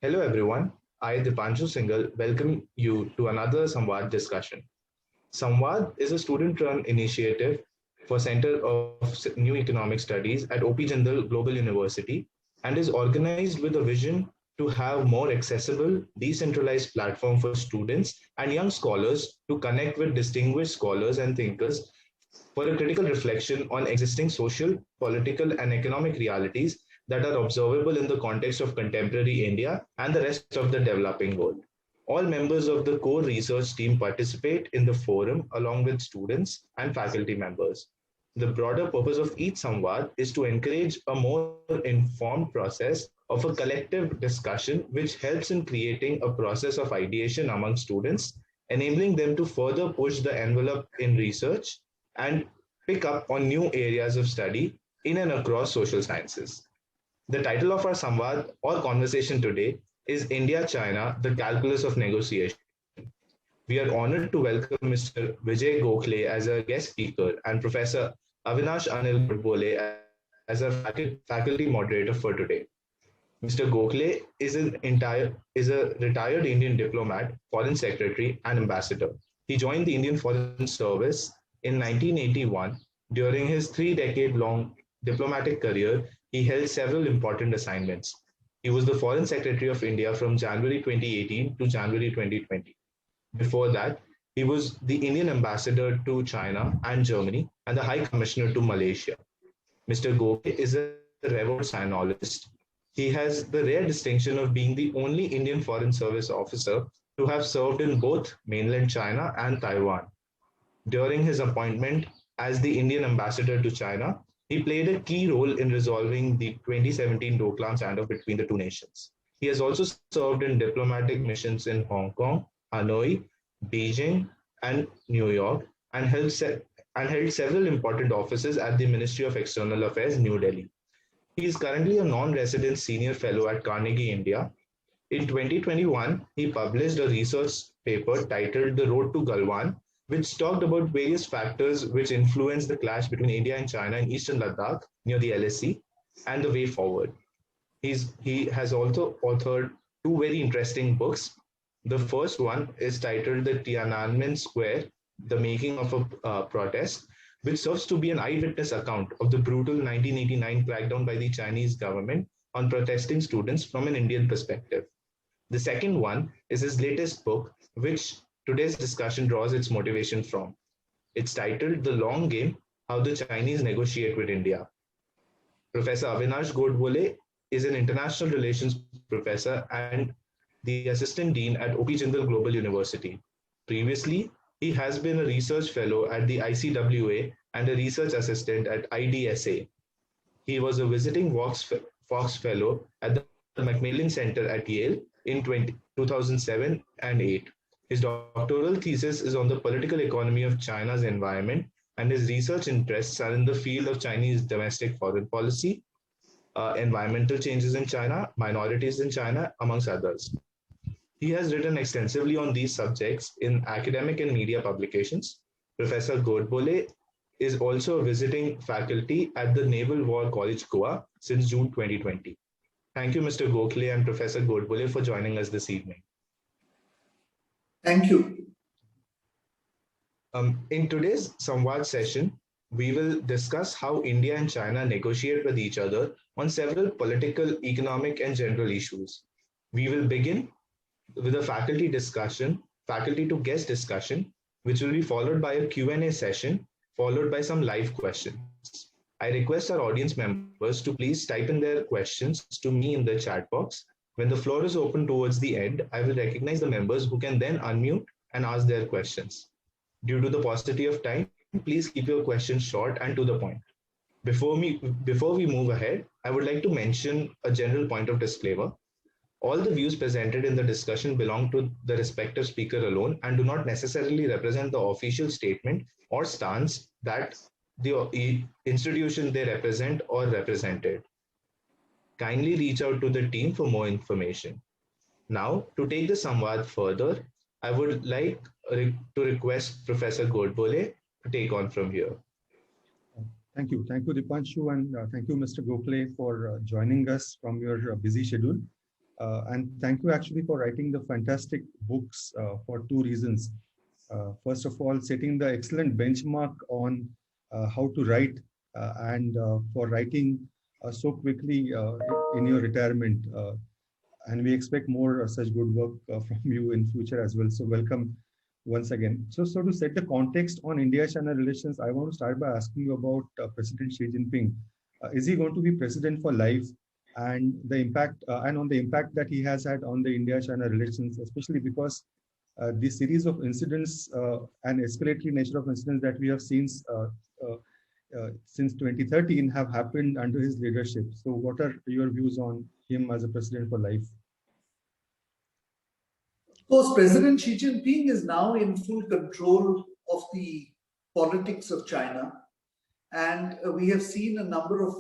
Hello everyone, I Dipanshu Singhal welcome you to another Samvad discussion. Samvad is a student-run initiative for Center of New Economic Studies at OP Jindal Global University and is organized with a vision to have more accessible, decentralized platform for students and young scholars to connect with distinguished scholars and thinkers for a critical reflection on existing social, political, and economic realities that are observable in the context of contemporary India and the rest of the developing world. All members of the core research team participate in the forum along with students and faculty members. The broader purpose of each Samvad is to encourage a more informed process of a collective discussion which helps in creating a process of ideation among students, enabling them to further push the envelope in research and pick up on new areas of study in and across social sciences. The title of our Samvad or conversation today is India China, the Calculus of Negotiation. We are honored to welcome Mr. Vijay Gokhale as a guest speaker and Professor Avinash Anil Godbole as our faculty moderator for today. Mr. Gokhale is a retired Indian diplomat, foreign secretary, and ambassador. He joined the Indian Foreign Service in 1981. During his 3-decade-long diplomatic career, he held several important assignments. He was the Foreign Secretary of India from January 2018 to January 2020. Before that, he was the Indian ambassador to China and Germany and the High Commissioner to Malaysia. Mr. Gokhale is a revered sinologist. He has the rare distinction of being the only Indian Foreign Service officer to have served in both mainland China and Taiwan. During his appointment as the Indian ambassador to China, he played a key role in resolving the 2017 Doklam standoff between the two nations. He has also served in diplomatic missions in Hong Kong, Hanoi, Beijing, and New York, and held several important offices at the Ministry of External Affairs, New Delhi. He is currently a non-resident senior fellow at Carnegie India. In 2021, he published a research paper titled The Road to Galwan, which talked about various factors which influence the clash between India and China in eastern Ladakh near the LSC and the way forward. He has also authored two very interesting books. The first one is titled The Tiananmen Square, The Making of a Protest, which serves to be an eyewitness account of the brutal 1989 crackdown by the Chinese government on protesting students from an Indian perspective. The second one is his latest book, which today's discussion draws its motivation from. It's titled The Long Game, How the Chinese Negotiate with India. Professor Avinash Godbole is an international relations professor and the assistant dean at OP Jindal Global University. Previously, he has been a research fellow at the ICWA and a research assistant at IDSA. He was a visiting Fox Fellow at the Macmillan Center at Yale in 2007 and 8. His doctoral thesis is on the political economy of China's environment, and his research interests are in the field of Chinese domestic foreign policy, environmental changes in China, minorities in China, amongst others. He has written extensively on these subjects in academic and media publications. Professor Godbole is also a visiting faculty at the Naval War College, Goa, since June 2020. Thank you, Mr. Gokhale and Professor Godbole, for joining us this evening. Thank you. In today's Samvad session, we will discuss how India and China negotiate with each other on several political, economic, and general issues. We will begin with a faculty to guest discussion, which will be followed by a Q&A session, followed by some live questions. I request our audience members to please type in their questions to me in the chat box. When the floor is open towards the end, I will recognize the members who can then unmute and ask their questions. Due to the paucity of time, please keep your questions short and to the point. Before we move ahead, I would like to mention a general point of disclaimer. All the views presented in the discussion belong to the respective speaker alone and do not necessarily represent the official statement or stance that the institution they represent or represented. Kindly reach out to the team for more information. Now, to take the Samvad further, I would like to request Professor Godbole to take on from here. Thank you. Thank you, Dipanshu, and thank you, Mr. Gokhale, for joining us from your busy schedule. And thank you actually for writing the fantastic books for two reasons. First of all, setting the excellent benchmark on how to write and for writing so quickly in your retirement. And we expect more such good work from you in future as well. So welcome once again. So to set the context on India-China relations, I want to start by asking you about President Xi Jinping. Is he going to be president for life? And the impact and on the impact that he has had on the India-China relations, especially because the series of incidents and escalatory nature of incidents that we have seen uh, since 2013 have happened under his leadership. So what are your views on him as a president for life? Of course, President Xi Jinping is now in full control of the politics of China. And we have seen a number of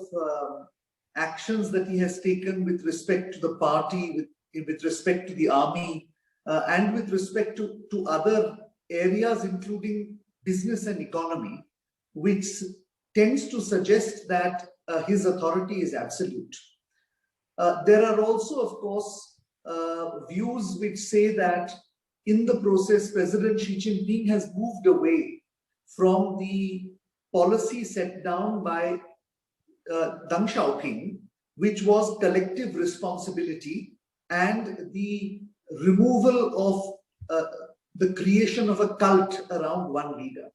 actions that he has taken with respect to the party, with respect to the army, and with respect to other areas, including business and economy, which tends to suggest that his authority is absolute. There are also, of course, views which say that in the process, President Xi Jinping has moved away from the policy set down by Deng Xiaoping, which was collective responsibility and the removal of the creation of a cult around one leader.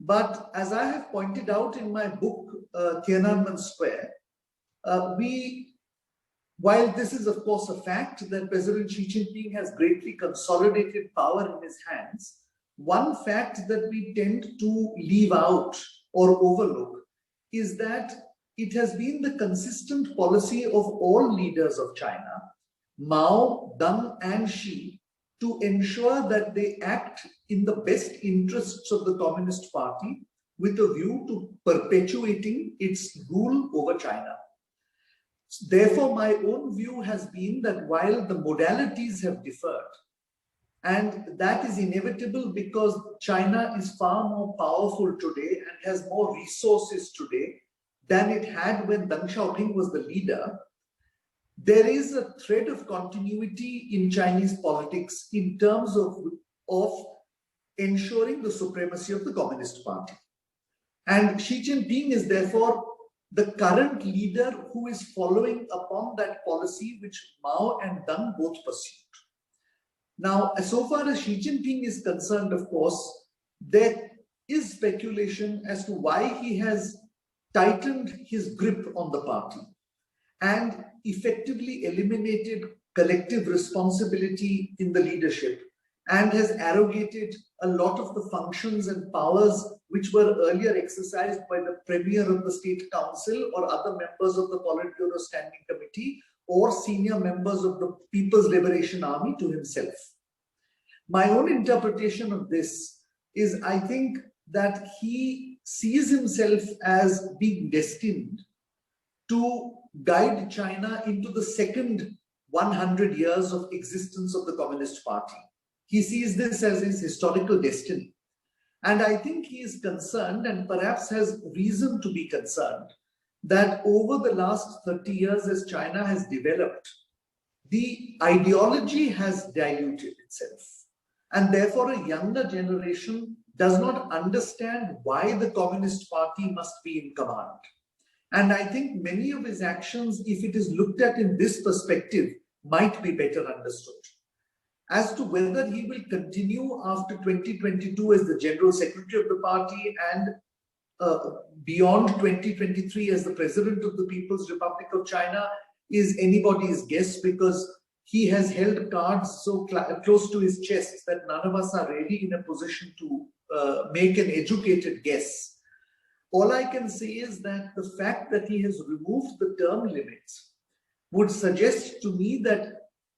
But as I have pointed out in my book, Tiananmen Square, while this is of course a fact that President Xi Jinping has greatly consolidated power in his hands, one fact that we tend to leave out or overlook is that it has been the consistent policy of all leaders of China, Mao, Deng, and Xi, to ensure that they act in the best interests of the Communist Party with a view to perpetuating its rule over China. Therefore, my own view has been that while the modalities have differed, and that is inevitable because China is far more powerful today and has more resources today than it had when Deng Xiaoping was the leader, there is a thread of continuity in Chinese politics in terms of ensuring the supremacy of the Communist Party. And Xi Jinping is therefore the current leader who is following upon that policy which Mao and Deng both pursued. Now, so far as Xi Jinping is concerned, of course, there is speculation as to why he has tightened his grip on the party and effectively eliminated collective responsibility in the leadership and has arrogated a lot of the functions and powers which were earlier exercised by the Premier of the State Council or other members of the Politburo Standing Committee or senior members of the People's Liberation Army to himself. My own interpretation of this is, I think, that he sees himself as being destined to guide China into the second 100 years of existence of the Communist Party. He sees this as his historical destiny. And I think he is concerned, and perhaps has reason to be concerned, that over the last 30 years as China has developed, the ideology has diluted itself. And therefore a younger generation does not understand why the Communist Party must be in command. And I think many of his actions, if it is looked at in this perspective, might be better understood. As to whether he will continue after 2022 as the General Secretary of the party and beyond 2023 as the President of the People's Republic of China is anybody's guess, because he has held cards so close to his chest that none of us are really in a position to make an educated guess. All I can say is that the fact that he has removed the term limits would suggest to me that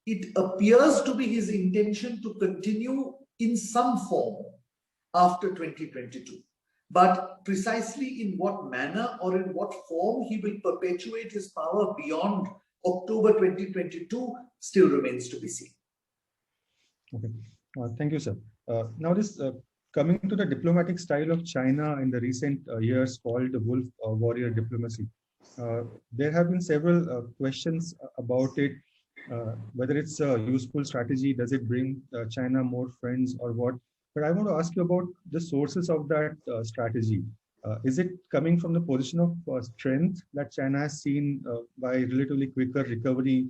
it appears to be his intention to continue in some form after 2022. But precisely in what manner or in what form he will perpetuate his power beyond October 2022 still remains to be seen. Okay, thank you, sir. Now this coming to the diplomatic style of China in the recent years called the wolf warrior diplomacy. There have been several questions about it whether it's a useful strategy, does it bring China more friends or what? But I want to ask you about the sources of that strategy. Is it coming from the position of strength that China has seen by relatively quicker recovery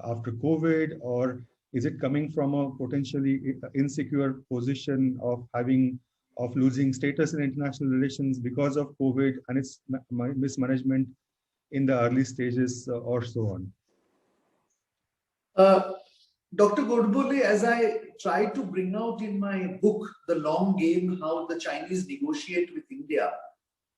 after COVID, or is it coming from a potentially insecure position of losing status in international relations because of COVID and its mismanagement in the early stages or so on? Dr. Godbole, as I try to bring out in my book, The Long Game, How the Chinese Negotiate with India,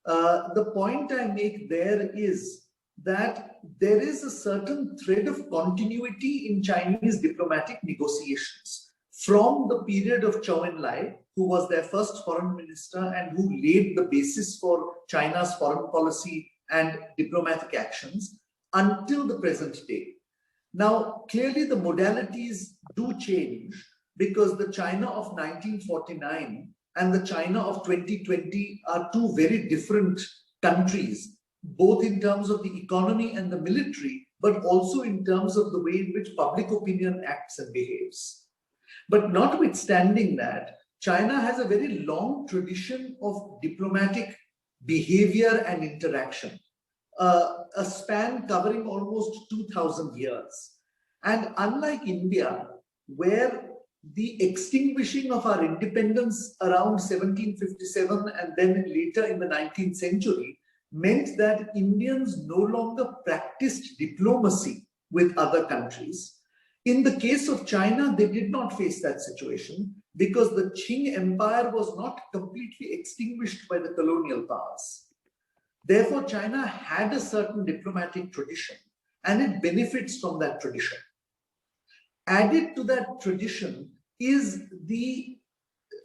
the point I make there is that there is a certain thread of continuity in Chinese diplomatic negotiations from the period of Zhou Enlai, who was their first foreign minister and who laid the basis for China's foreign policy and diplomatic actions, until the present day. Now, clearly the modalities do change, because the China of 1949 and the China of 2020 are two very different countries, both in terms of the economy and the military, but also in terms of the way in which public opinion acts and behaves. But notwithstanding that, China has a very long tradition of diplomatic behavior and interaction, a span covering almost 2000 years. And unlike India, where the extinguishing of our independence around 1757 and then later in the 19th century meant that Indians no longer practiced diplomacy with other countries. In the case of China, they did not face that situation because the Qing Empire was not completely extinguished by the colonial powers. Therefore, China had a certain diplomatic tradition and it benefits from that tradition. Added to that tradition is the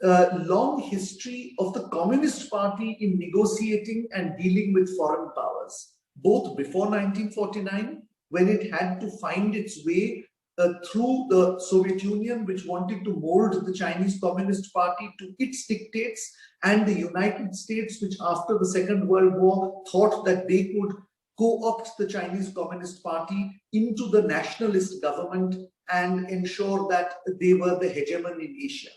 long history of the Communist Party in negotiating and dealing with foreign powers, both before 1949, when it had to find its way through the Soviet Union, which wanted to mold the Chinese Communist Party to its dictates, and the United States, which after the Second World War thought that they could co-opt the Chinese Communist Party into the nationalist government and ensure that they were the hegemon in Asia.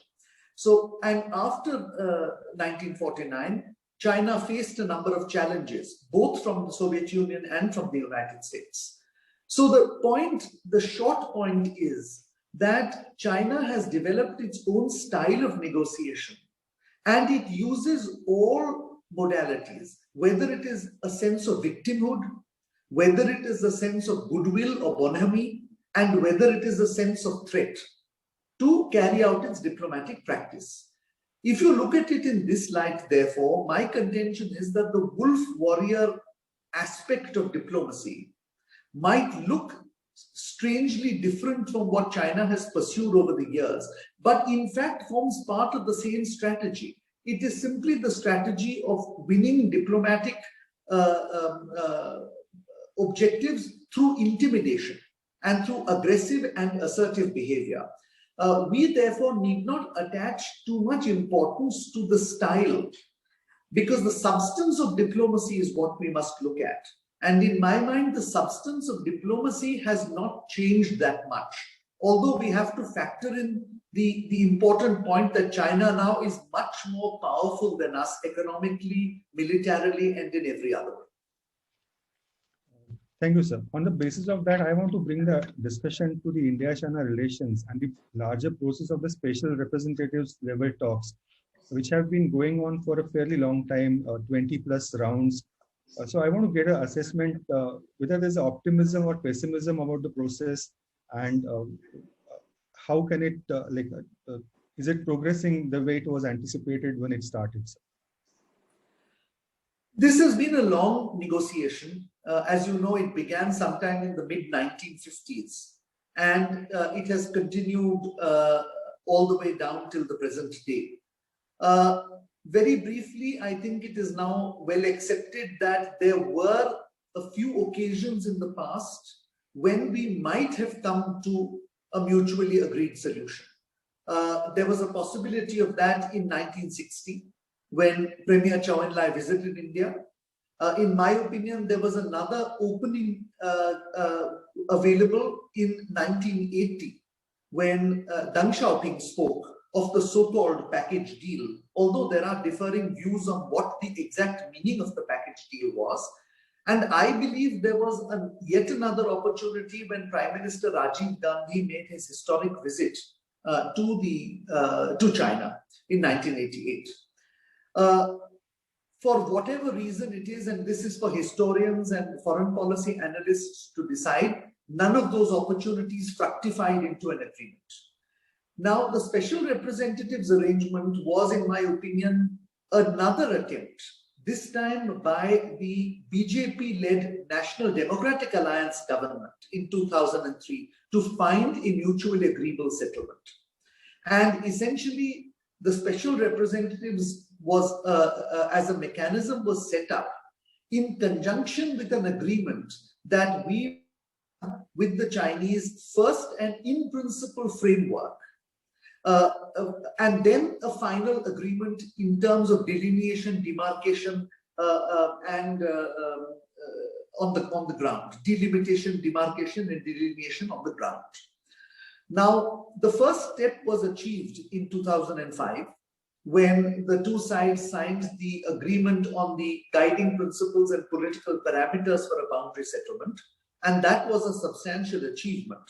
So, and after 1949, China faced a number of challenges, both from the Soviet Union and from the United States. So the short point is that China has developed its own style of negotiation, and it uses all modalities, whether it is a sense of victimhood, whether it is a sense of goodwill or bonhomie, and whether it is a sense of threat, to carry out its diplomatic practice. If you look at it in this light, therefore, my contention is that the wolf warrior aspect of diplomacy might look strangely different from what China has pursued over the years, but in fact forms part of the same strategy. It is simply the strategy of winning diplomatic objectives through intimidation and through aggressive and assertive behavior. We therefore need not attach too much importance to the style, because the substance of diplomacy is what we must look at. And in my mind, the substance of diplomacy has not changed that much, although we have to factor in the important point that China now is much more powerful than us economically, militarily, and in every other way. Thank you, sir. On the basis of that, I want to bring the discussion to the India-China relations and the larger process of the special representatives level talks, which have been going on for a fairly long time, 20 plus rounds. So I want to get an assessment whether there's optimism or pessimism about the process, and how can it, is it progressing the way it was anticipated when it started, sir? This has been a long negotiation. As you know, it began sometime in the mid-1950s, and it has continued all the way down till the present day. Very briefly, I think it is now well accepted that there were a few occasions in the past when we might have come to a mutually agreed solution. There was a possibility of that in 1960 when Premier Zhou Enlai visited India. In my opinion, there was another opening available in 1980 when Deng Xiaoping spoke of the so-called package deal, although there are differing views on what the exact meaning of the package deal was. And I believe there was yet another opportunity when Prime Minister Rajiv Gandhi made his historic visit to China in 1988. For whatever reason it is, and this is for historians and foreign policy analysts to decide, none of those opportunities fructified into an agreement. Now, the special representatives arrangement was, in my opinion, another attempt, this time by the BJP-led National Democratic Alliance government in 2003, to find a mutually agreeable settlement. And essentially, the special representatives was, as a mechanism, was set up in conjunction with an agreement that we, with the Chinese, first an in-principle framework, and then a final agreement in terms of delineation, demarcation, and on the ground, delimitation, demarcation, and delineation on the ground. Now, the first step was achieved in 2005 when the two sides signed the agreement on the guiding principles and political parameters for a boundary settlement, and that was a substantial achievement.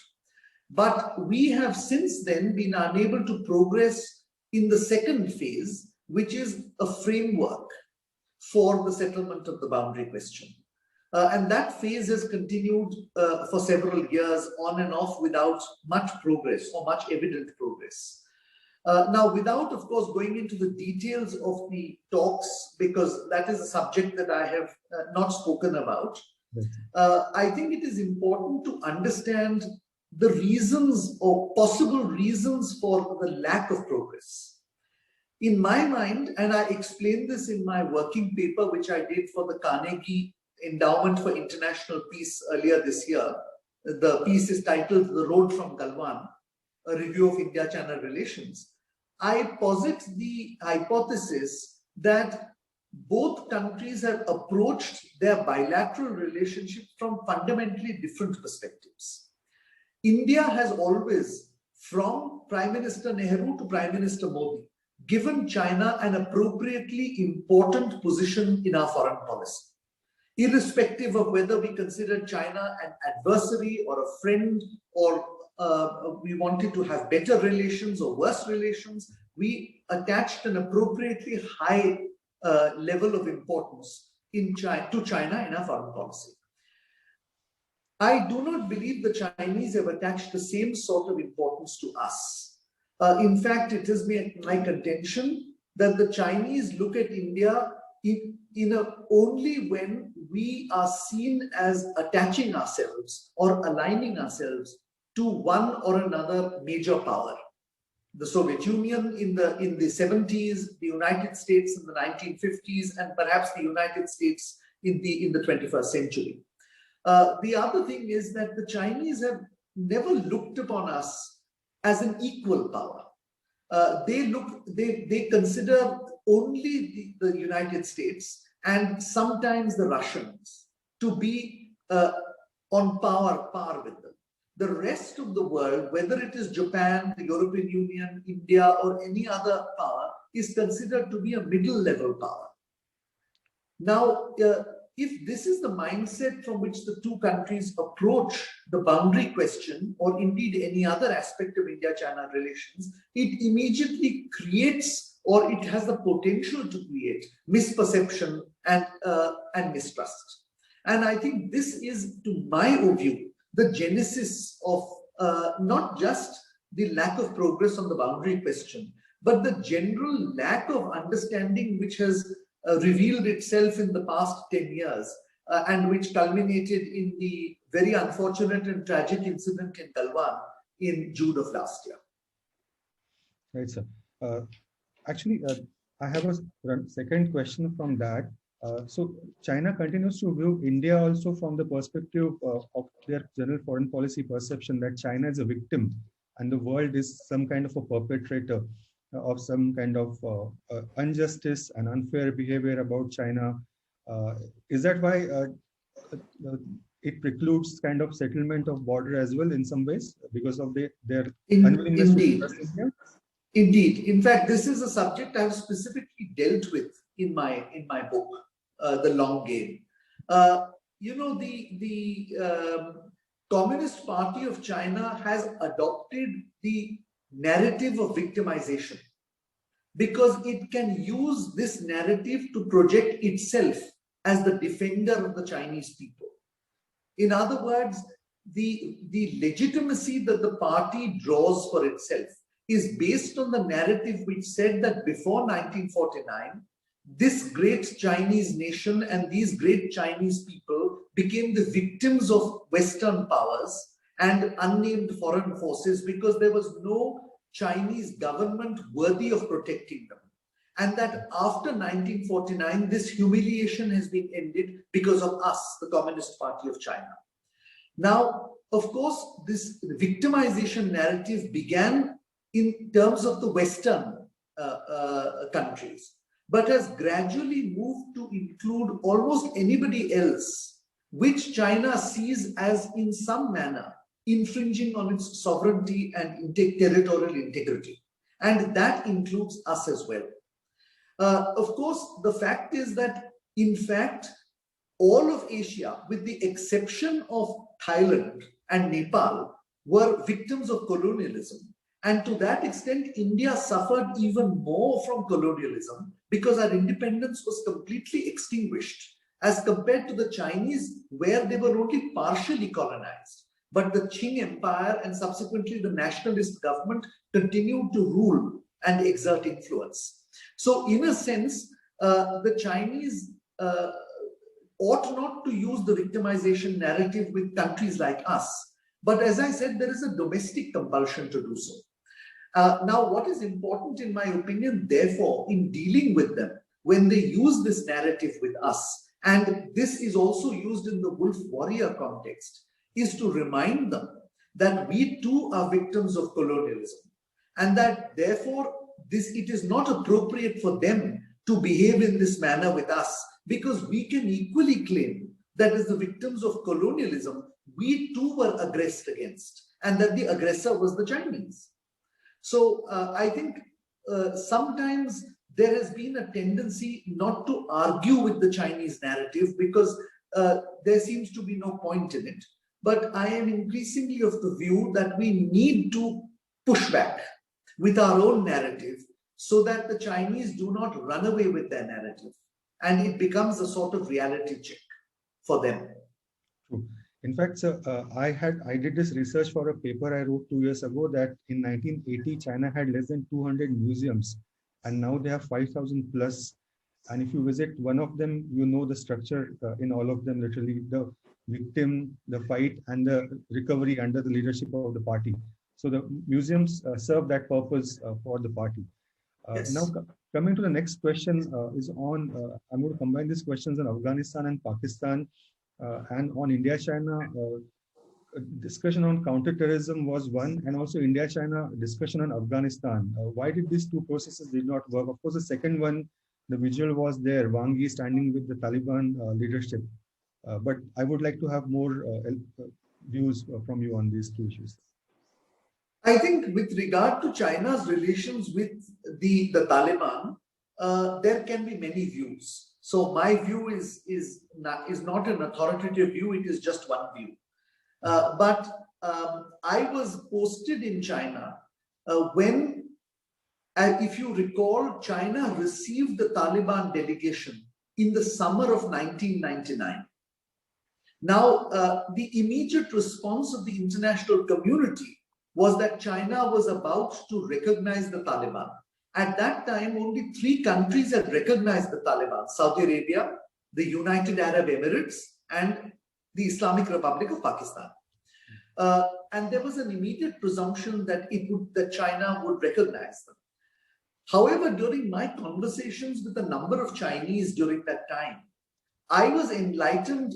But we have since then been unable to progress in the second phase, which is a framework for the settlement of the boundary question. And that phase has continued for several years on and off without much progress or much evident progress. Now, without, of course, going into the details of the talks, because that is a subject that I have not spoken about, I think it is important to understand the reasons or possible reasons for the lack of progress. In my mind, and I explained this in my working paper, which I did for the Carnegie Endowment for International Peace earlier this year. The piece is titled The Road from Galwan, a review of India-China relations. I posit the hypothesis that both countries have approached their bilateral relationship from fundamentally different perspectives. India has always, from Prime Minister Nehru to Prime Minister Modi, given China an appropriately important position in our foreign policy, irrespective of whether we consider China an adversary or a friend, or we wanted to have better relations or worse relations. We attached an appropriately high level of importance to China in our foreign policy. I do not believe the Chinese have attached the same sort of importance to us. In fact, it is my contention that the Chinese look at India only when we are seen as attaching ourselves or aligning ourselves to one or another major power. The Soviet Union in the 70s, the United States in the 1950s, and perhaps the United States in the 21st century. The other thing is that the Chinese have never looked upon us as an equal power. They consider only the United States and sometimes the Russians to be on par with them. The rest of the world, whether it is Japan, the European Union, India, or any other power, is considered to be a middle-level power. Now, if this is the mindset from which the two countries approach the boundary question, or indeed any other aspect of India-China relations, it immediately creates, or it has the potential to create, misperception and mistrust. And I think this is, to my view, the genesis of not just the lack of progress on the boundary question, but the general lack of understanding which has revealed itself in the past 10 years and which culminated in the very unfortunate and tragic incident in Galwan in June of last year. Right, sir. Actually, I have a second question from that. So China continues to view India also from the perspective of their general foreign policy perception that China is a victim and the world is some kind of a perpetrator of some kind of injustice and unfair behavior about China. Is that why it precludes kind of settlement of border as well in some ways because of their unwillingness to Indeed. trust India? Indeed. In fact, this is a subject I've specifically dealt with in my book, The Long Game. The Communist Party of China has adopted the narrative of victimization because it can use this narrative to project itself as the defender of the Chinese people. In other words, the legitimacy that the party draws for itself is based on the narrative which said that before 1949, this great Chinese nation and these great Chinese people became the victims of Western powers and unnamed foreign forces because there was no Chinese government worthy of protecting them. And that after 1949, this humiliation has been ended because of us, the Communist Party of China. Now, of course, this victimization narrative began in terms of the Western countries, but has gradually moved to include almost anybody else, which China sees as in some manner infringing on its sovereignty and territorial integrity. And that includes us as well. Of course, the fact is that, in fact, all of Asia, with the exception of Thailand and Nepal, were victims of colonialism. And to that extent, India suffered even more from colonialism because our independence was completely extinguished as compared to the Chinese, where they were only partially colonized. But the Qing Empire and subsequently the nationalist government continued to rule and exert influence. So in a sense, the Chinese ought not to use the victimization narrative with countries like us. But as I said, there is a domestic compulsion to do so. Now, what is important, in my opinion, therefore, in dealing with them, when they use this narrative with us, and this is also used in the wolf warrior context, is to remind them that we too are victims of colonialism, and that therefore it is not appropriate for them to behave in this manner with us, because we can equally claim that as the victims of colonialism, we too were aggressed against, and that the aggressor was the Chinese. So I think sometimes there has been a tendency not to argue with the Chinese narrative because there seems to be no point in it. But I am increasingly of the view that we need to push back with our own narrative so that the Chinese do not run away with their narrative and it becomes a sort of reality check for them. True. In fact, sir, I did this research for a paper I wrote 2 years ago that in 1980, China had less than 200 museums, and now they have 5,000 plus. And if you visit one of them, you know the structure in all of them, literally the victim, the fight, and the recovery under the leadership of the party. So the museums serve that purpose for the party. Yes. Now, coming to the next question is on, I'm going to combine these questions on Afghanistan and Pakistan. And on India-China, discussion on counterterrorism was one, and also India-China discussion on Afghanistan. Why did these two processes did not work? Of course, the second one, the visual was there, Wang Yi standing with the Taliban leadership. But I would like to have more views from you on these two issues. I think with regard to China's relations with the Taliban, there can be many views. So my view is not an authoritative view, it is just one view. But I was posted in China when, if you recall, China received the Taliban delegation in the summer of 1999. Now, the immediate response of the international community was that China was about to recognize the Taliban. At that time, only 3 countries had recognized the Taliban: Saudi Arabia, the United Arab Emirates, and the Islamic Republic of Pakistan. And there was an immediate presumption that that China would recognize them. However, during my conversations with a number of Chinese during that time, I was enlightened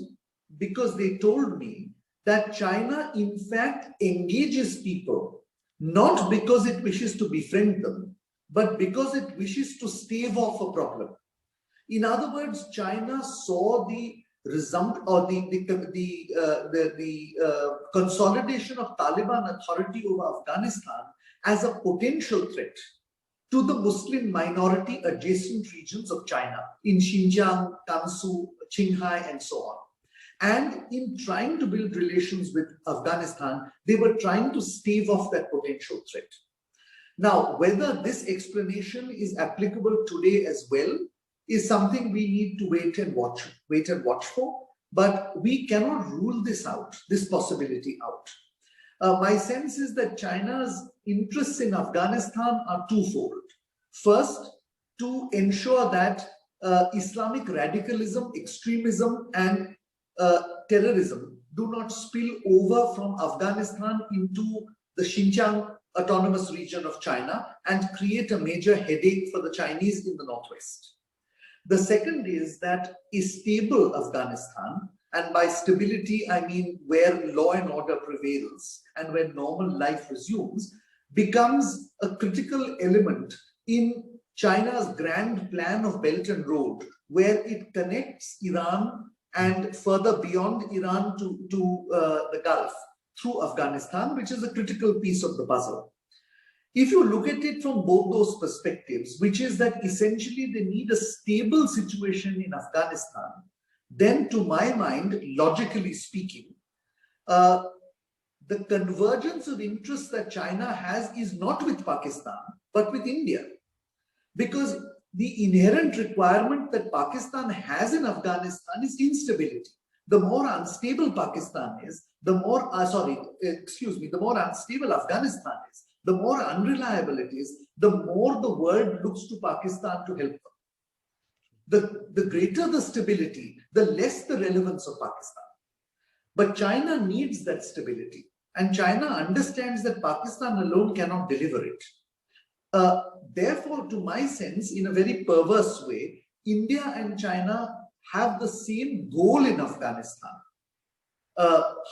because they told me that China, in fact, engages people not because it wishes to befriend them, but because it wishes to stave off a problem. In other words, China saw the consolidation of Taliban authority over Afghanistan as a potential threat to the Muslim minority adjacent regions of China in Xinjiang, Gansu, Qinghai, and so on. And in trying to build relations with Afghanistan, they were trying to stave off that potential threat. Now, whether this explanation is applicable today as well is something we need to wait and watch for. But we cannot rule this out, this possibility out. My sense is that China's interests in Afghanistan are twofold. First, to ensure that Islamic radicalism, extremism, and terrorism do not spill over from Afghanistan into the Xinjiang autonomous region of China and create a major headache for the Chinese in the northwest. The second is that a stable Afghanistan, and by stability I mean where law and order prevails and where normal life resumes, becomes a critical element in China's grand plan of Belt and Road, where it connects Iran and further beyond Iran to the Gulf through Afghanistan, which is a critical piece of the puzzle. If you look at it from both those perspectives, which is that essentially they need a stable situation in Afghanistan, then to my mind, logically speaking, the convergence of interests that China has is not with Pakistan, but with India. Because the inherent requirement that Pakistan has in Afghanistan is instability. The more unstable Pakistan is, the more unstable Afghanistan is, the more unreliable it is, the more the world looks to Pakistan to help them. The greater the stability, the less the relevance of Pakistan. But China needs that stability, and China understands that Pakistan alone cannot deliver it. Therefore, to my sense, in a very perverse way, India and China have the same goal in Afghanistan.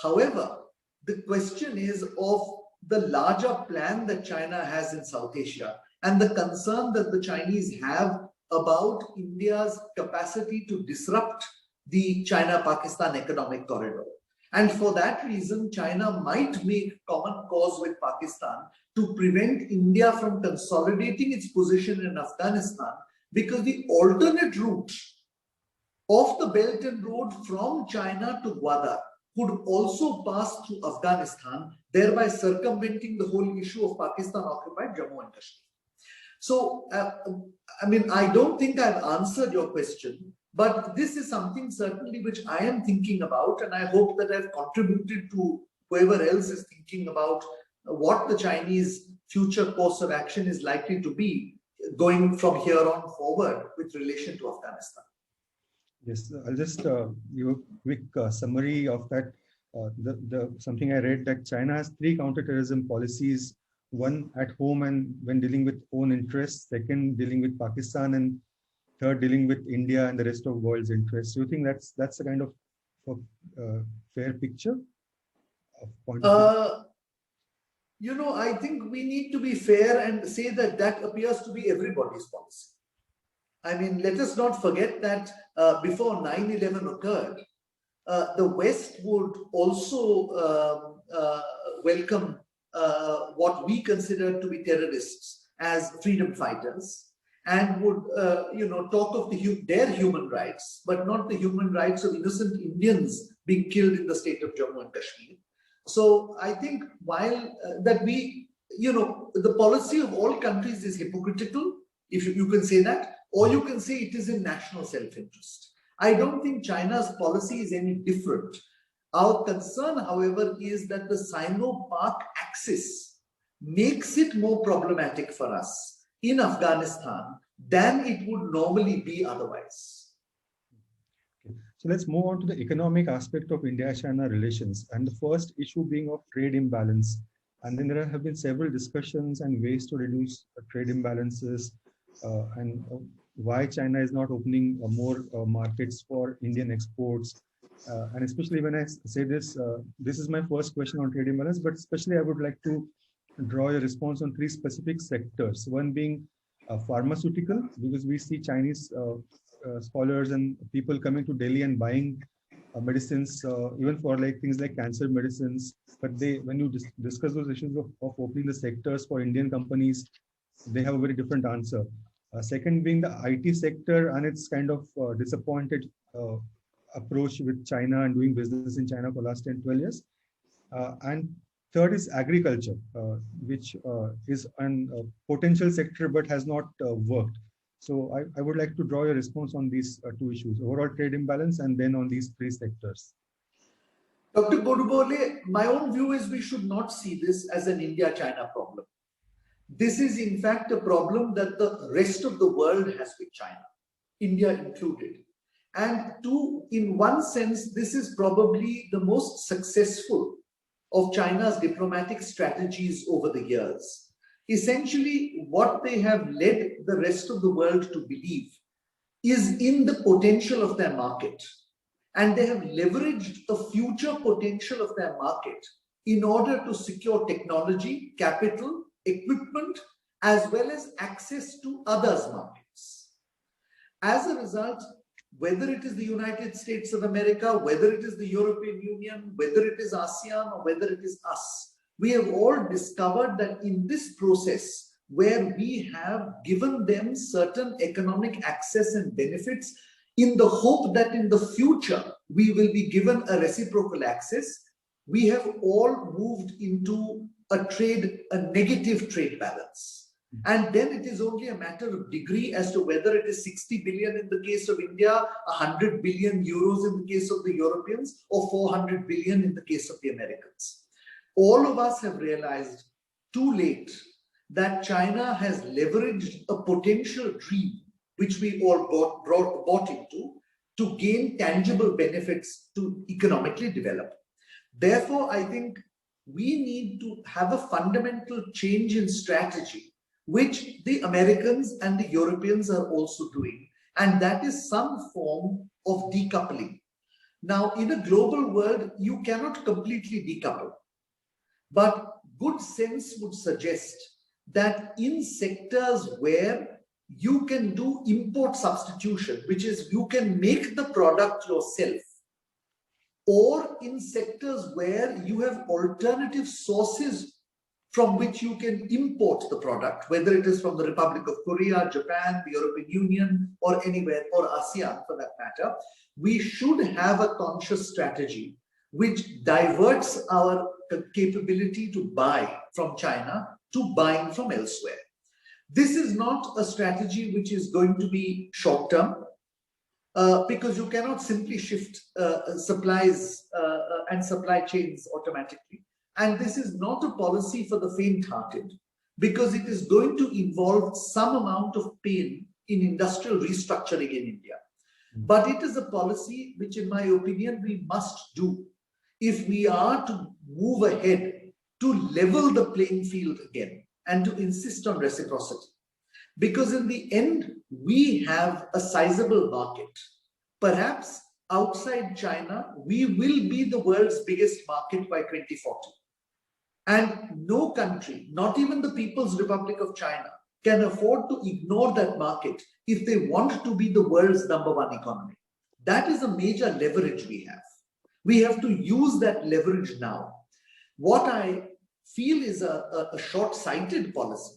However, the question is of the larger plan that China has in South Asia and the concern that the Chinese have about India's capacity to disrupt the China-Pakistan economic corridor. And for that reason, China might make common cause with Pakistan to prevent India from consolidating its position in Afghanistan, because the alternate route of the Belt and Road from China to Gwadar could also pass through Afghanistan, thereby circumventing the whole issue of Pakistan-occupied Jammu and Kashmir. So, I mean, I don't think I've answered your question, but this is something certainly which I am thinking about, and I hope that I've contributed to whoever else is thinking about what the Chinese future course of action is likely to be going from here on forward with relation to Afghanistan. Yes, I'll just give a quick summary of that. Something I read that China has 3 counterterrorism policies: one at home and when dealing with own interests, second dealing with Pakistan, and third dealing with India and the rest of the world's interests. Do you think that's a kind of fair picture of point of view? You know, I think we need to be fair and say that that appears to be everybody's policy. I mean, let us not forget that before 9/11 occurred, the West would also welcome what we consider to be terrorists as freedom fighters, and would talk of their human rights, but not the human rights of innocent Indians being killed in the state of Jammu and Kashmir. So I think while the policy of all countries is hypocritical, if you can say that, or you can say it is in national self-interest. I don't think China's policy is any different. Our concern, however, is that the Sino-Pak axis makes it more problematic for us in Afghanistan than it would normally be otherwise. So let's move on to the economic aspect of India-China relations, and the first issue being of trade imbalance. And then there have been several discussions and ways to reduce trade imbalances, and why China is not opening more markets for Indian exports. And especially when I say this, this is my first question on trade imbalance, but especially I would like to draw your response on 3 specific sectors. One being pharmaceutical, because we see Chinese scholars and people coming to Delhi and buying medicines, even for like things like cancer medicines. But when you discuss those issues of opening the sectors for Indian companies, they have a very different answer. Second being the IT sector and its kind of disappointed approach with China and doing business in China for the last 10, 12 years. And third is agriculture, which is a potential sector but has not worked. So I would like to draw your response on these two issues, overall trade imbalance and then on these three sectors. Dr. Godubole, my own view is we should not see this as an India-China problem. This is in fact a problem that the rest of the world has with China, India included. And in one sense, this is probably the most successful of China's diplomatic strategies over the years. Essentially, what they have led the rest of the world to believe is in the potential of their market. And they have leveraged the future potential of their market in order to secure technology, capital, equipment, as well as access to others' markets. As a result, whether it is the United States of America, whether it is the European Union, whether it is ASEAN, or whether it is us, we have all discovered that in this process, where we have given them certain economic access and benefits in the hope that in the future we will be given a reciprocal access, we have all moved into a negative trade balance. And then it is only a matter of degree as to whether it is 60 billion in the case of India, 100 billion euros in the case of the Europeans, or 400 billion in the case of the Americans. All of us have realized too late that China has leveraged a potential dream, which we all bought into, to gain tangible benefits to economically develop. Therefore, I think we need to have a fundamental change in strategy, which the Americans and the Europeans are also doing. And that is some form of decoupling. Now, in a global world, you cannot completely decouple. But good sense would suggest that in sectors where you can do import substitution, which is you can make the product yourself, or in sectors where you have alternative sources from which you can import the product, whether it is from the Republic of Korea, Japan, the European Union, or anywhere, or ASEAN for that matter, we should have a conscious strategy which diverts our capability to buy from China to buying from elsewhere. This is not a strategy which is going to be short-term, because you cannot simply shift supplies and supply chains automatically. And this is not a policy for the faint-hearted, because it is going to involve some amount of pain in industrial restructuring in India. But it is a policy which, in my opinion, we must do if we are to move ahead to level the playing field again and to insist on reciprocity. Because in the end, we have a sizable market. Perhaps outside China, we will be the world's biggest market by 2040. And no country, not even the People's Republic of China, can afford to ignore that market if they want to be the world's #1 economy. That is a major leverage we have. We have to use that leverage now. What I feel is a short-sighted policy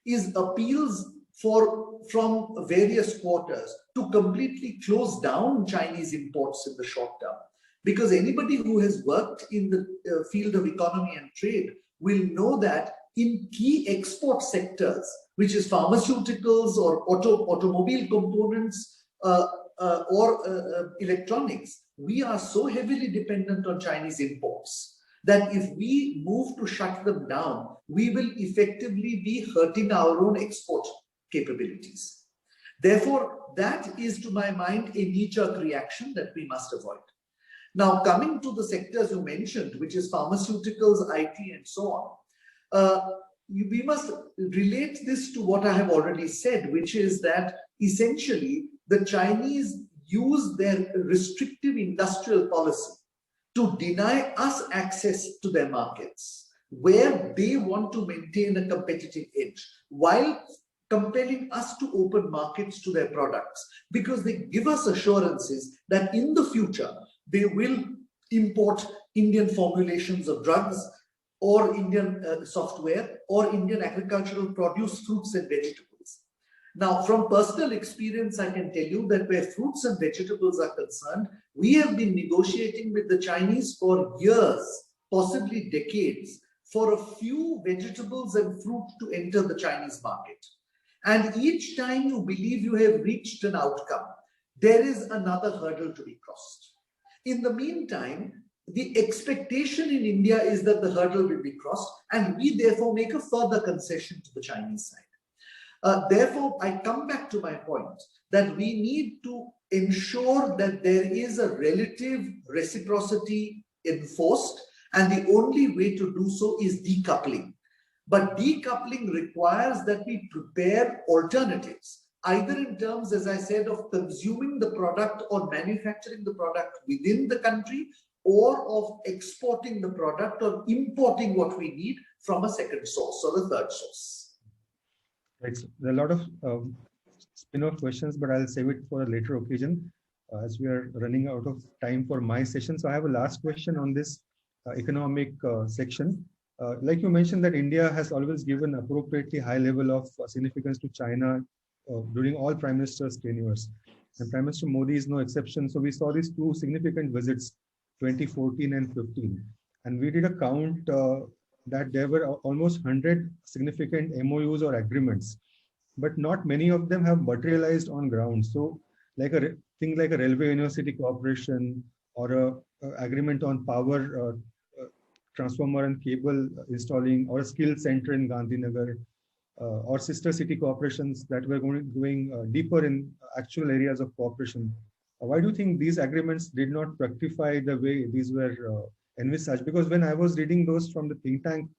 is appeals from various quarters to completely close down Chinese imports in the short term. Because anybody who has worked in the field of economy and trade will know that in key export sectors, which is pharmaceuticals or automobile components or electronics, we are so heavily dependent on Chinese imports that if we move to shut them down, we will effectively be hurting our own export capabilities. Therefore, that is, to my mind, a knee-jerk reaction that we must avoid. Now, coming to the sectors you mentioned, which is pharmaceuticals, IT, and so on, we must relate this to what I have already said, which is that essentially the Chinese use their restrictive industrial policy to deny us access to their markets, where they want to maintain a competitive edge, while compelling us to open markets to their products, because they give us assurances that in the future, They will import Indian formulations of drugs or Indian software or Indian agricultural produce, fruits and vegetables. Now, from personal experience, I can tell you that where fruits and vegetables are concerned, we have been negotiating with the Chinese for years, possibly decades, for a few vegetables and fruit to enter the Chinese market. And each time you believe you have reached an outcome, there is another hurdle to be crossed. In the meantime, the expectation in India is that the hurdle will be crossed, and we therefore make a further concession to the Chinese side. Therefore, I come back to my point that we need to ensure that there is a relative reciprocity enforced, and the only way to do so is decoupling. But decoupling requires that we prepare alternatives, either in terms, as I said, of consuming the product or manufacturing the product within the country, or of exporting the product or importing what we need from a second source or a third source. Right. So there are a lot of spin-off questions, but I'll save it for a later occasion as we are running out of time for my session. So I have a last question on this economic section. Like you mentioned that India has always given appropriately high level of significance to China during all Prime Minister's tenures. And Prime Minister Modi is no exception. So we saw these two significant visits, 2014 and 15. And we did a count that there were almost 100 significant MOUs or agreements, but not many of them have materialized on ground. So like a thing like a railway university cooperation or a agreement on power transformer and cable installing, or a skill center in Gandhinagar, or sister city corporations that were going deeper in actual areas of cooperation. Why do you think these agreements did not fructify the way these were envisaged? Because when I was reading those from the think tank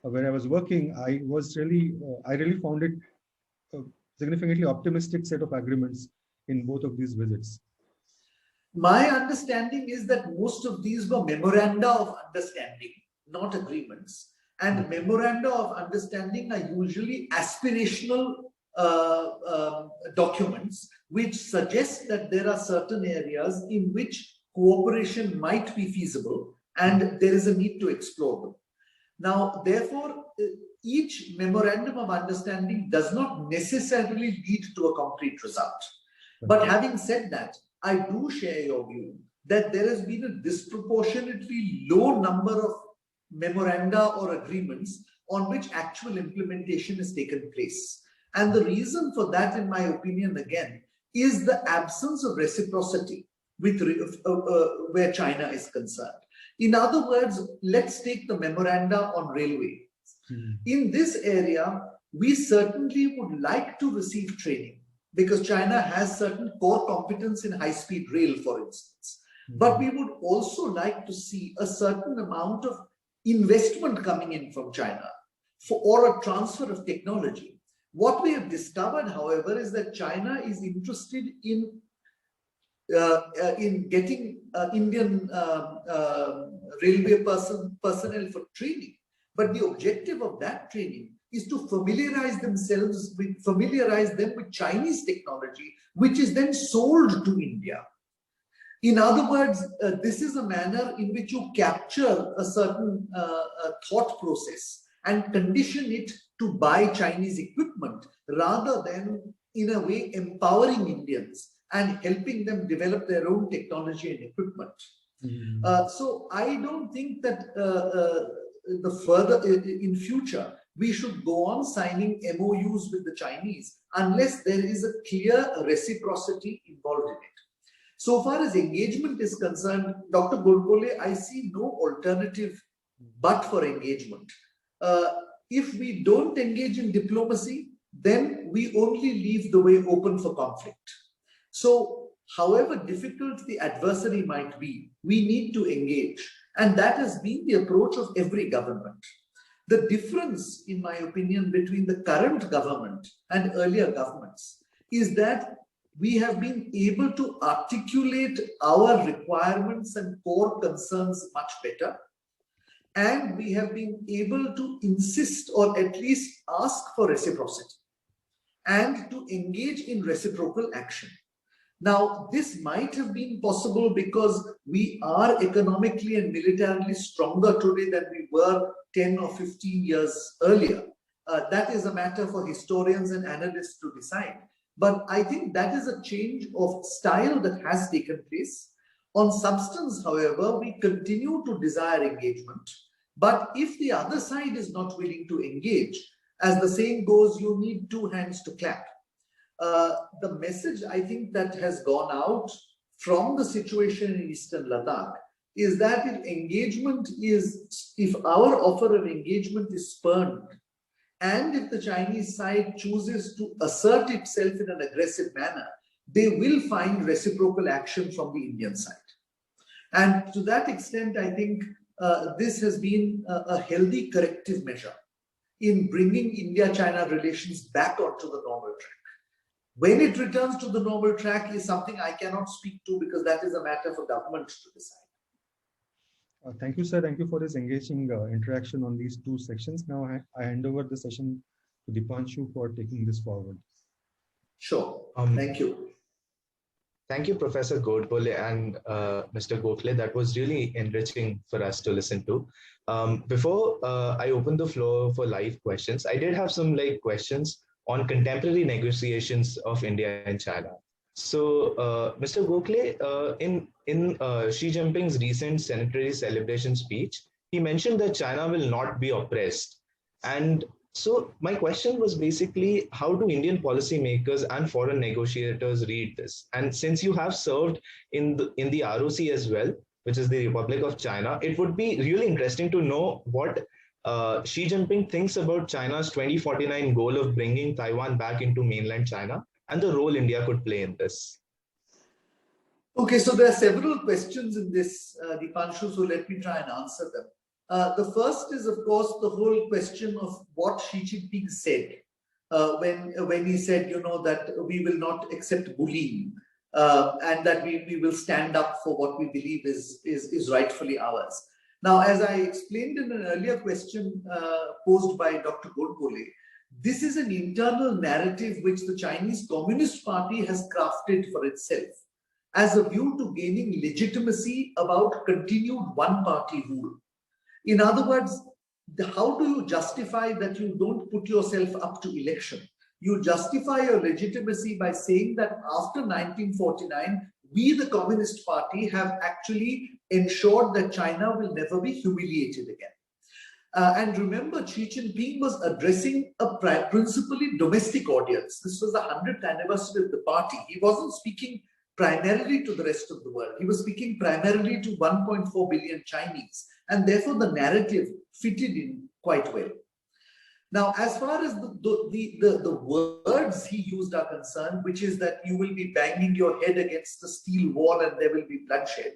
where I was working, I really found it a significantly optimistic set of agreements in both of these visits. My understanding is that most of these were memoranda of understanding, not agreements. And memoranda of understanding are usually aspirational documents which suggest that there are certain areas in which cooperation might be feasible and there is a need to explore them. Now, therefore, each memorandum of understanding does not necessarily lead to a concrete result. But having said that, I do share your view that there has been a disproportionately low number of memoranda or agreements on which actual implementation has taken place. And the reason for that, in my opinion, again, is the absence of reciprocity with where China is concerned. In other words, let's take the memoranda on railway. In this area, we certainly would like to receive training because China has certain core competence in high-speed rail, for instance. But we would also like to see a certain amount of investment coming in from China or a transfer of technology. What we have discovered, however, is that China is interested in getting Indian railway personnel for training. But the objective of that training is to familiarize them with Chinese technology, which is then sold to India. In other words, this is a manner in which you capture a certain thought process and condition it to buy Chinese equipment rather than, in a way, empowering Indians and helping them develop their own technology and equipment. So I don't think that in future, we should go on signing MOUs with the Chinese unless there is a clear reciprocity involved in it. So far as engagement is concerned, Dr. Golkole, I see no alternative but for engagement. If we don't engage in diplomacy, then we only leave the way open for conflict. So, however difficult the adversary might be, we need to engage. And that has been the approach of every government. The difference, in my opinion, between the current government and earlier governments is that we have been able to articulate our requirements and core concerns much better. And we have been able to insist or at least ask for reciprocity and to engage in reciprocal action. Now, this might have been possible because we are economically and militarily stronger today than we were 10 or 15 years earlier. That is a matter for historians and analysts to decide. But I think that is a change of style that has taken place. On substance, however, we continue to desire engagement. But if the other side is not willing to engage, as the saying goes, you need two hands to clap. The message I think that has gone out from the situation in Eastern Ladakh is that if our offer of engagement is spurned, and if the Chinese side chooses to assert itself in an aggressive manner, they will find reciprocal action from the Indian side. And to that extent, I think this has been a healthy corrective measure in bringing India-China relations back onto the normal track. When it returns to the normal track is something I cannot speak to because that is a matter for governments to decide. Thank you, sir. Thank you for this engaging interaction on these two sections. Now I hand over the session to Dipanshu for taking this forward. Sure. Thank you. Thank you, Professor Godbole and Mr. Gokhale. That was really enriching for us to listen to. Before I open the floor for live questions, I did have some questions on contemporary negotiations of India and China. So, Mr. Gokhale, in Xi Jinping's recent centenary celebration speech, he mentioned that China will not be oppressed. And so my question was basically, how do Indian policymakers and foreign negotiators read this? And since you have served in the ROC as well, which is the Republic of China, it would be really interesting to know what Xi Jinping thinks about China's 2049 goal of bringing Taiwan back into mainland China and the role India could play in this. Okay, so there are several questions in this, Dipanshu, so let me try and answer them. The first is, of course, the whole question of what Xi Jinping said when he said, that we will not accept bullying and that we will stand up for what we believe is rightfully ours. Now, as I explained in an earlier question posed by Dr. Godbole, this is an internal narrative which the Chinese Communist Party has crafted for itself as a view to gaining legitimacy about continued one-party rule. In other words, how do you justify that you don't put yourself up to election? You justify your legitimacy by saying that after 1949, we, the Communist Party, have actually ensured that China will never be humiliated again. And remember, Xi Jinping was addressing a principally domestic audience. This was the 100th anniversary of the party. He wasn't speaking primarily to the rest of the world. He was speaking primarily to 1.4 billion Chinese. And therefore, the narrative fitted in quite well. Now, as far as the words he used are concerned, which is that you will be banging your head against the steel wall and there will be bloodshed,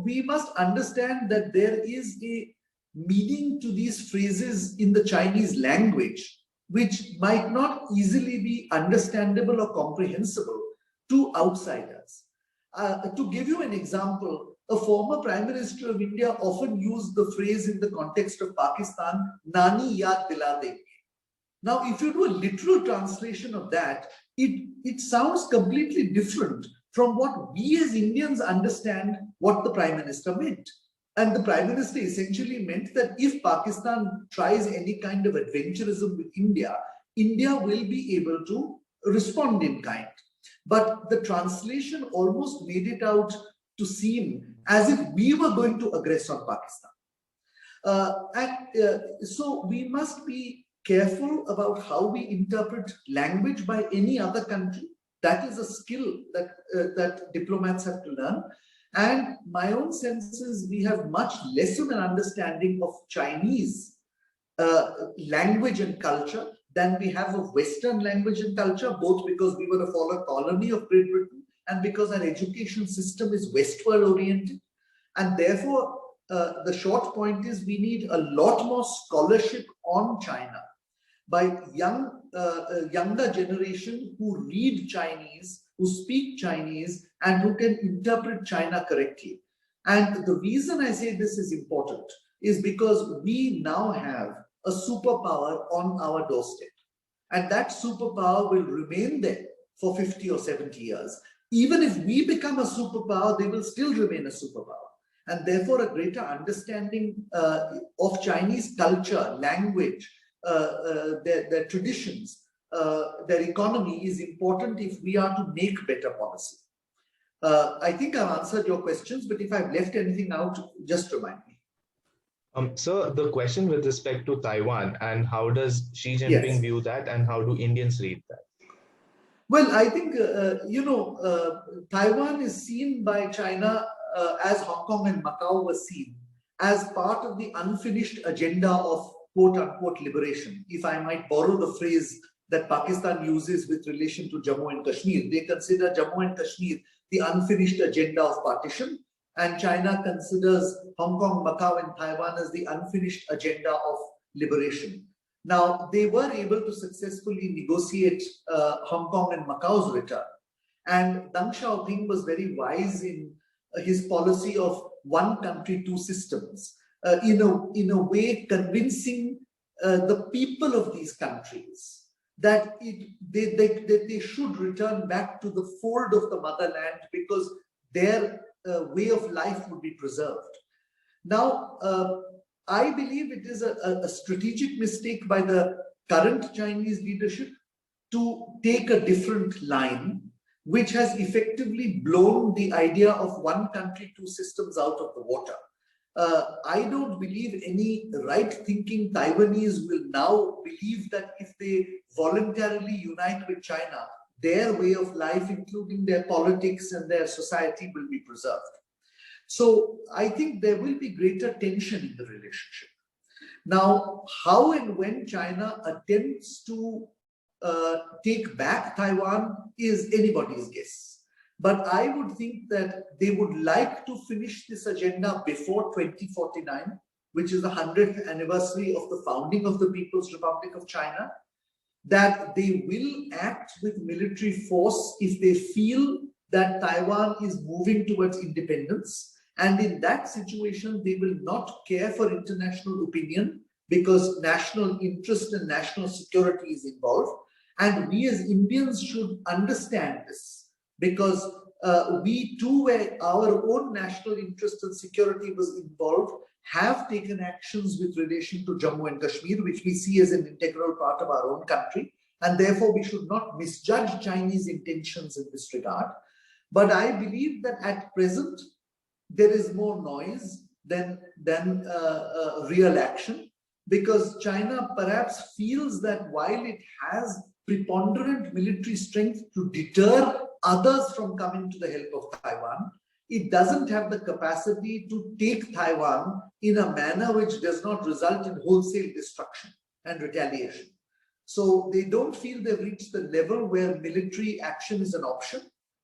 we must understand that there is a meaning to these phrases in the Chinese language, which might not easily be understandable or comprehensible to outsiders. To give you an example, a former Prime Minister of India often used the phrase in the context of Pakistan, Nani yaad dila denge. Now, if you do a literal translation of that, it sounds completely different from what we as Indians understand what the Prime Minister meant. And the Prime Minister essentially meant that if Pakistan tries any kind of adventurism with India, India will be able to respond in kind. But the translation almost made it out to seem as if we were going to aggress on Pakistan. So we must be careful about how we interpret language by any other country. That is a skill that diplomats have to learn. And my own sense is we have much less of an understanding of Chinese language and culture than we have of Western language and culture, both because we were a former colony of Great Britain and because our education system is westward oriented. And therefore, the short point is we need a lot more scholarship on China by younger generation who read Chinese, who speak Chinese, and who can interpret China correctly. And the reason I say this is important is because we now have a superpower on our doorstep. And that superpower will remain there for 50 or 70 years. Even if we become a superpower, they will still remain a superpower. And therefore, a greater understanding of Chinese culture, language, their traditions, their economy is important if we are to make better policy. I think I've answered your questions, but if I've left anything out, just remind me. So the question with respect to Taiwan and how does Xi Jinping view that and how do Indians read that? Well, I think, Taiwan is seen by China as Hong Kong and Macau were seen as part of the unfinished agenda of quote unquote liberation. If I might borrow the phrase that Pakistan uses with relation to Jammu and Kashmir, they consider Jammu and Kashmir the unfinished agenda of partition, and China considers Hong Kong, Macau, and Taiwan as the unfinished agenda of liberation. Now, they were able to successfully negotiate Hong Kong and Macau's return. And Deng Xiaoping was very wise in his policy of one country, two systems, in a way convincing the people of these countries that they should return back to the fold of the motherland because their way of life would be preserved. Now, I believe it is a strategic mistake by the current Chinese leadership to take a different line, which has effectively blown the idea of one country, two systems out of the water. I don't believe any right-thinking Taiwanese will now believe that if they voluntarily unite with China, their way of life, including their politics and their society, will be preserved. So I think there will be greater tension in the relationship. Now, how and when China attempts to take back Taiwan is anybody's guess. But I would think that they would like to finish this agenda before 2049, which is the 100th anniversary of the founding of the People's Republic of China, that they will act with military force if they feel that Taiwan is moving towards independence. And in that situation, they will not care for international opinion because national interest and national security is involved. And we as Indians should understand this because we too, where our own national interest and security was involved, have taken actions with relation to Jammu and Kashmir, which we see as an integral part of our own country. And therefore, we should not misjudge Chinese intentions in this regard. But I believe that at present, there is more noise than real action, because China perhaps feels that while it has preponderant military strength to deter others from coming to the help of Taiwan, it doesn't have the capacity to take Taiwan in a manner which does not result in wholesale destruction and retaliation. So they don't feel they've reached the level where military action is an option.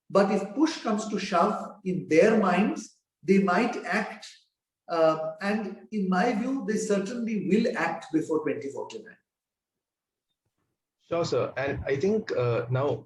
But if push comes to shove, in their minds, they might act. And in my view, they certainly will act before 2049. Sure, sir. And I think now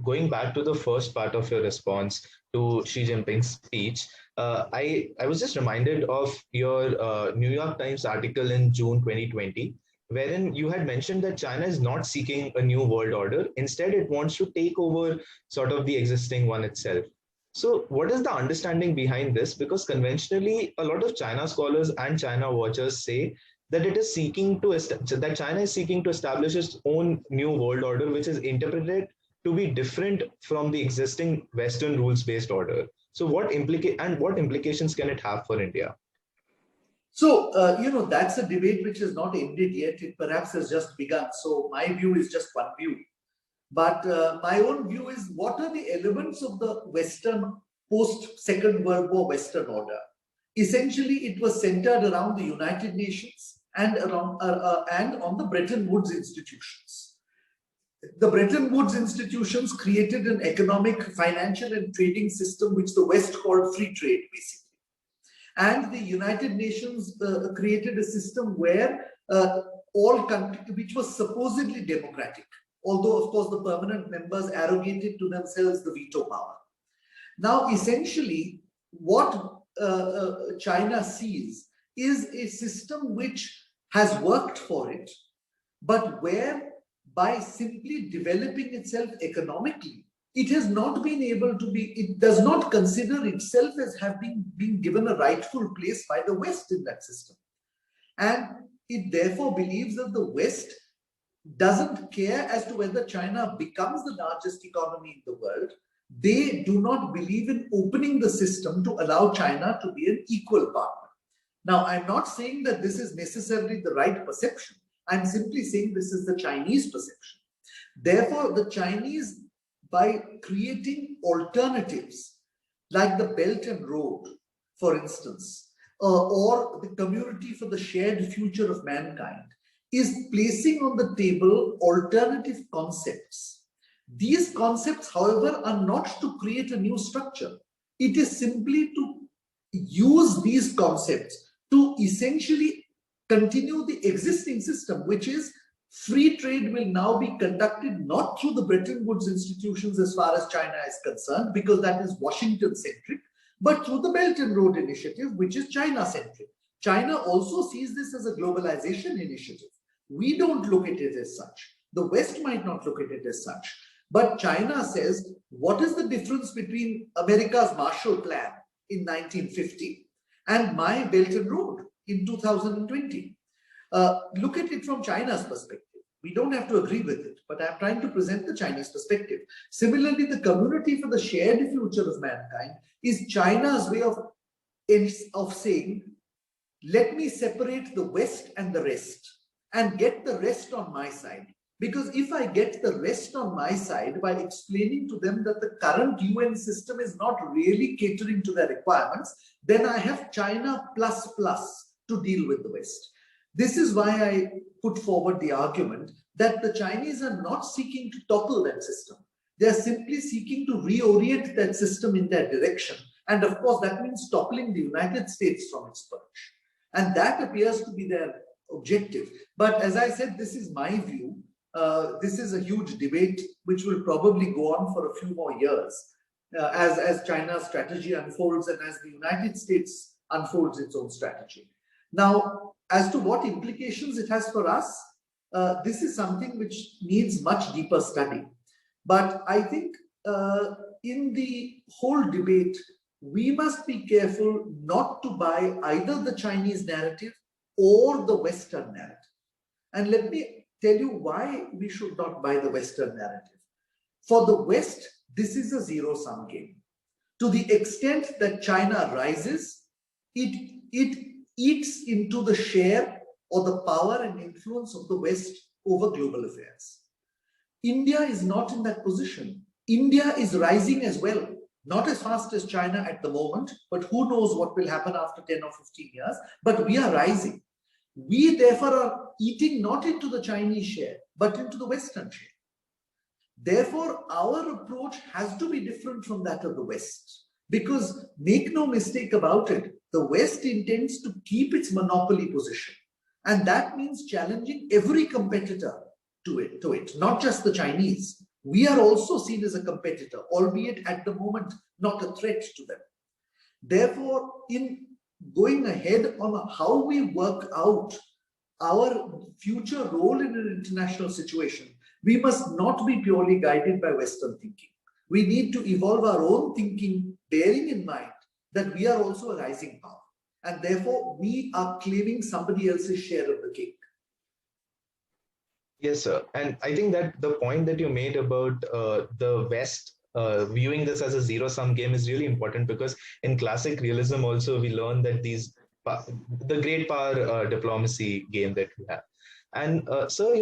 going back to the first part of your response to Xi Jinping's speech, I was just reminded of your New York Times article in June 2020, wherein you had mentioned that China is not seeking a new world order. Instead, it wants to take over sort of the existing one itself. So what is the understanding behind this? Because conventionally, a lot of China scholars and China watchers say that it is seeking to that China is seeking to establish its own new world order, which is interpreted to be different from the existing Western rules-based order. So what implications can it have for India? So, that's a debate which has not ended yet. It perhaps has just begun. So my view is just one view. But my own view is, what are the elements of the Western post-Second World War Western order? Essentially, it was centered around the United Nations and on the Bretton Woods institutions. The Bretton Woods institutions created an economic, financial, and trading system which the West called free trade, basically. And the United Nations created a system where all countries, which was supposedly democratic, although, of course, the permanent members arrogated to themselves the veto power. Now, essentially, what China sees is a system which has worked for it, but where by simply developing itself economically, it has not been able to be, it does not consider itself as having been given a rightful place by the West in that system. And it therefore believes that the West doesn't care as to whether China becomes the largest economy in the world. They do not believe in opening the system to allow China to be an equal partner. Now, I'm not saying that this is necessarily the right perception. I'm simply saying this is the Chinese perception. Therefore, the Chinese, by creating alternatives like the Belt and Road, for instance, or the Community for the Shared Future of Mankind, is placing on the table alternative concepts. These concepts, however, are not to create a new structure. It is simply to use these concepts to essentially continue the existing system, which is free trade will now be conducted not through the Bretton Woods institutions as far as China is concerned, because that is Washington-centric, but through the Belt and Road Initiative, which is China-centric. China also sees this as a globalization initiative. We don't look at it as such. The West might not look at it as such. But China says, what is the difference between America's Marshall Plan in 1950 and my Belt and Road in 2020? Look at it from China's perspective. We don't have to agree with it, but I'm trying to present the Chinese perspective. Similarly, the Community for the Shared Future of Mankind is China's way of saying, let me separate the West and the rest and get the rest on my side. Because if I get the rest on my side by explaining to them that the current UN system is not really catering to their requirements, then I have China plus plus to deal with the West. This is why I put forward the argument that the Chinese are not seeking to topple that system. They are simply seeking to reorient that system in their direction. And of course, that means toppling the United States from its perch. And that appears to be their objective. But as I said, this is my view. This is a huge debate which will probably go on for a few more years as China's strategy unfolds and as the United States unfolds its own strategy. Now, as to what implications it has for us, this is something which needs much deeper study. But I think in the whole debate, we must be careful not to buy either the Chinese narrative or the Western narrative. And let me tell you why we should not buy the Western narrative. For the West, this is a zero-sum game. To the extent that China rises, it eats into the share or the power and influence of the West over global affairs. India is not in that position. India is rising as well, not as fast as China at the moment, but who knows what will happen after 10 or 15 years, but we are rising. We therefore are eating not into the Chinese share, but into the Western share. Therefore, our approach has to be different from that of the West, because make no mistake about it, the West intends to keep its monopoly position. And that means challenging every competitor to it, not just the Chinese. We are also seen as a competitor, albeit at the moment not a threat to them. Therefore, in going ahead on how we work out our future role in an international situation, we must not be purely guided by Western thinking. We need to evolve our own thinking, bearing in mind that we are also a rising power. And therefore, we are claiming somebody else's share of the cake. Yes, sir. And I think that the point that you made about the West viewing this as a zero-sum game is really important, because in classic realism also we learn that the great power diplomacy game that we have. And sir,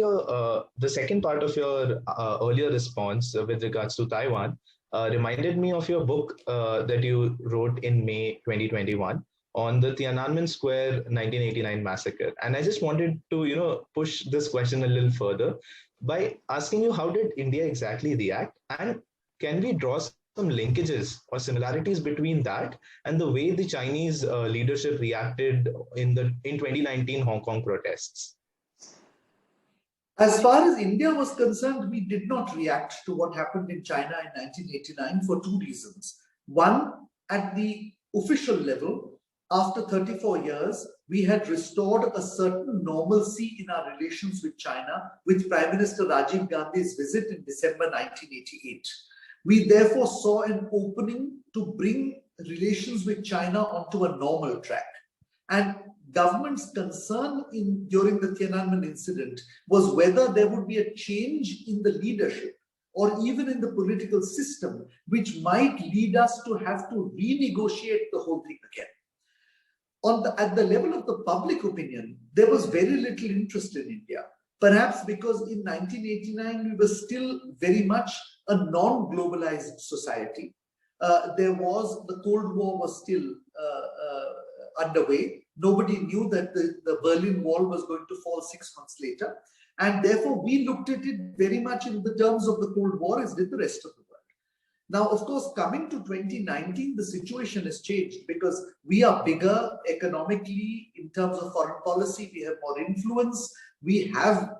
the second part of your earlier response with regards to Taiwan reminded me of your book that you wrote in May 2021 on the Tiananmen Square 1989 massacre. And I just wanted to, push this question a little further by asking you, how did India exactly react? And can we draw some linkages or similarities between that and the way the Chinese leadership reacted in 2019 Hong Kong protests? As far as India was concerned, we did not react to what happened in China in 1989 for two reasons. One, at the official level, after 34 years, we had restored a certain normalcy in our relations with China with Prime Minister Rajiv Gandhi's visit in December 1988. We therefore saw an opening to bring relations with China onto a normal track. And government's concern during the Tiananmen incident was whether there would be a change in the leadership or even in the political system, which might lead us to have to renegotiate the whole thing again. At the level of the public opinion, there was very little interest in India. Perhaps because in 1989, we were still very much a non-globalized society. The Cold War was still underway. Nobody knew that the Berlin Wall was going to fall 6 months later. And therefore, we looked at it very much in the terms of the Cold War, as did the rest of the world. Now, of course, coming to 2019, the situation has changed because we are bigger economically in terms of foreign policy. We have more influence. We have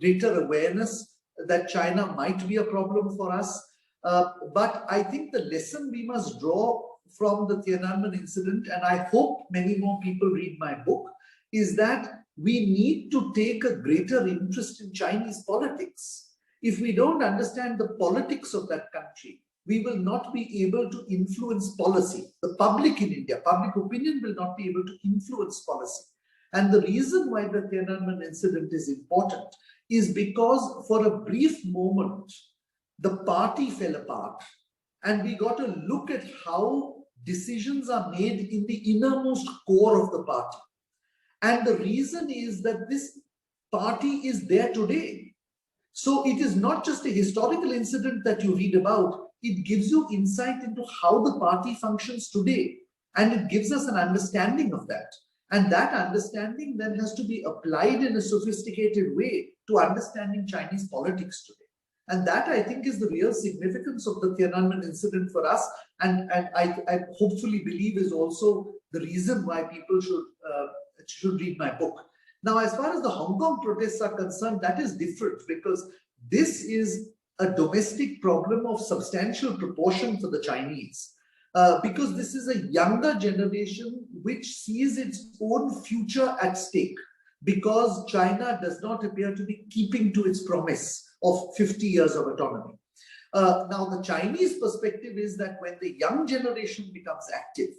greater awareness that China might be a problem for us. But I think the lesson we must draw from the Tiananmen incident, and I hope many more people read my book, is that we need to take a greater interest in Chinese politics. If we don't understand the politics of that country, we will not be able to influence policy. The public in India, public opinion will not be able to influence policy. And the reason why the Tiananmen incident is important is because for a brief moment, the party fell apart. And we got to look at how decisions are made in the innermost core of the party. And the reason is that this party is there today. So it is not just a historical incident that you read about. It gives you insight into how the party functions today. And it gives us an understanding of that. And that understanding then has to be applied in a sophisticated way to understanding Chinese politics today. And that, I think, is the real significance of the Tiananmen incident for us. And I hopefully believe is also the reason why people should read my book. Now, as far as the Hong Kong protests are concerned, that is different because this is a domestic problem of substantial proportion for the Chinese. Because this is a younger generation which sees its own future at stake because China does not appear to be keeping to its promise of 50 years of autonomy. Now, the Chinese perspective is that when the young generation becomes active,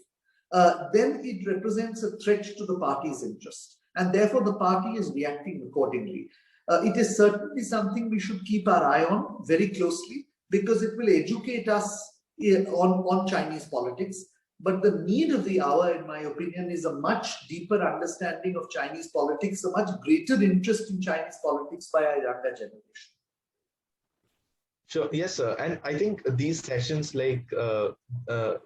then it represents a threat to the party's interest. And therefore, the party is reacting accordingly. It is certainly something we should keep our eye on very closely because it will educate us on Chinese politics. But the need of the hour, in my opinion, is a much deeper understanding of Chinese politics, a much greater interest in Chinese politics by our younger generation. Sure. Yes, sir. And I think these sessions like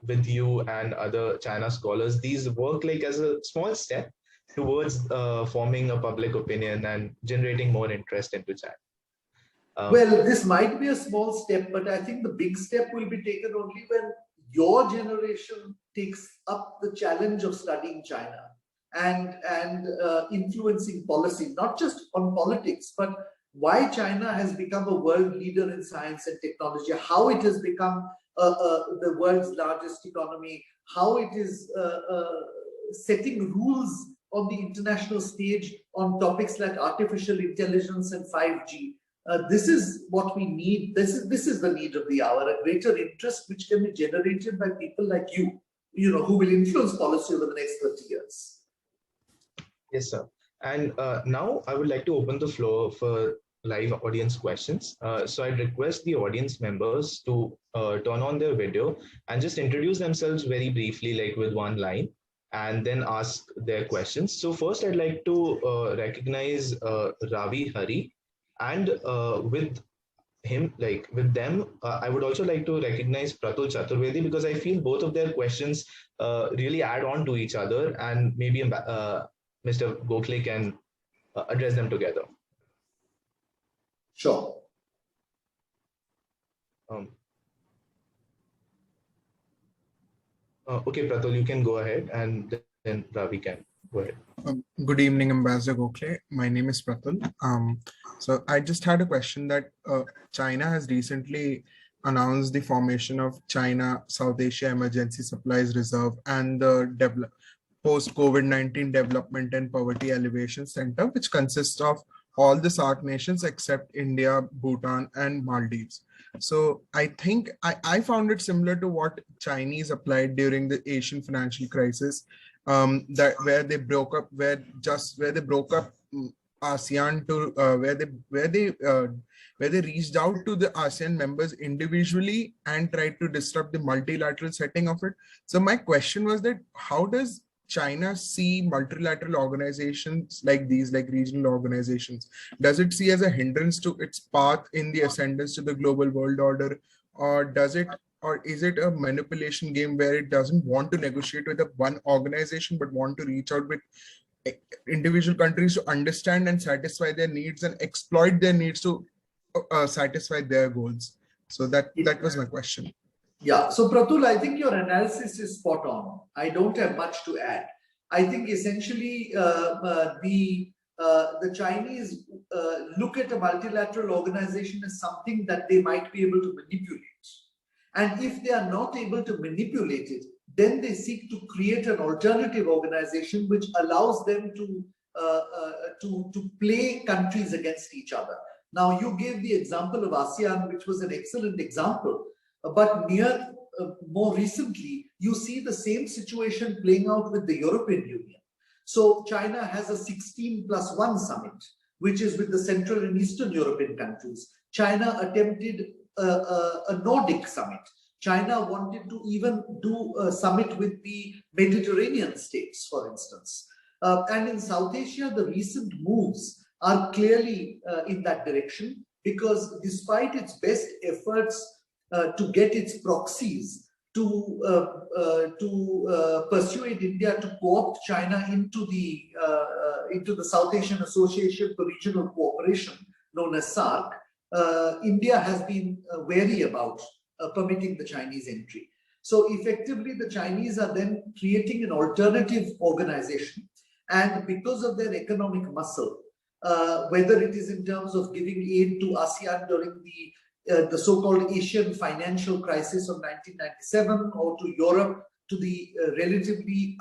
with you and other China scholars, these work like as a small step towards forming a public opinion and generating more interest into China. Well, this might be a small step, but I think the big step will be taken only when your generation takes up the challenge of studying China and influencing policy, not just on politics, but why China has become a world leader in science and technology, how it has become the world's largest economy, how it is setting rules on the international stage on topics like artificial intelligence and 5G. This is what we need. This is the need of the hour, a greater interest which can be generated by people like you, who will influence policy over the next 30 years. Yes, sir. And now I would like to open the floor for live audience questions. So I'd request the audience members to turn on their video and just introduce themselves very briefly, like with one line, and then ask their questions. So first I'd like to recognize Ravi Hari, and with them, I would also like to recognize Pratul Chaturvedi because I feel both of their questions really add on to each other, and maybe Mr. Gokhale can address them together. Sure. Okay, Pratul, you can go ahead, and then Ravi can go ahead. Good evening, Ambassador Gokhale. My name is Pratul. So I just had a question that China has recently announced the formation of China South Asia Emergency Supplies Reserve and the post-COVID-19 Development and Poverty Alleviation Center, which consists of all the SAARC nations except India, Bhutan, and Maldives. So I think I found it similar to what Chinese applied during the Asian financial crisis, that where they broke up ASEAN to where they reached out to the ASEAN members individually and tried to disrupt the multilateral setting of it. So my question was that how does China see multilateral organizations like these, like regional organizations? Does it see as a hindrance to its path in the ascendance to the global world order, or is it a manipulation game where it doesn't want to negotiate with one organization but want to reach out with individual countries to understand and satisfy their needs and exploit their needs to satisfy their goals? So that was my question. Yeah, so Pratul, I think your analysis is spot on. I don't have much to add. I think essentially the Chinese look at a multilateral organization as something that they might be able to manipulate. And if they are not able to manipulate it, then they seek to create an alternative organization which allows them to play countries against each other. Now, you gave the example of ASEAN, which was an excellent example. But more recently, you see the same situation playing out with the European Union. So China has a 16+1 summit, which is with the Central and Eastern European countries. China attempted a Nordic summit. China wanted to even do a summit with the Mediterranean states, for instance. And in South Asia, the recent moves are clearly in that direction, because despite its best efforts to get its proxies to persuade India to co-opt China into the South Asian Association for Regional Cooperation, known as SAARC, India has been wary about permitting the Chinese entry. So effectively, the Chinese are then creating an alternative organization, and because of their economic muscle, whether it is in terms of giving aid to ASEAN during the so-called Asian financial crisis of 1997, or to Europe, to the relatively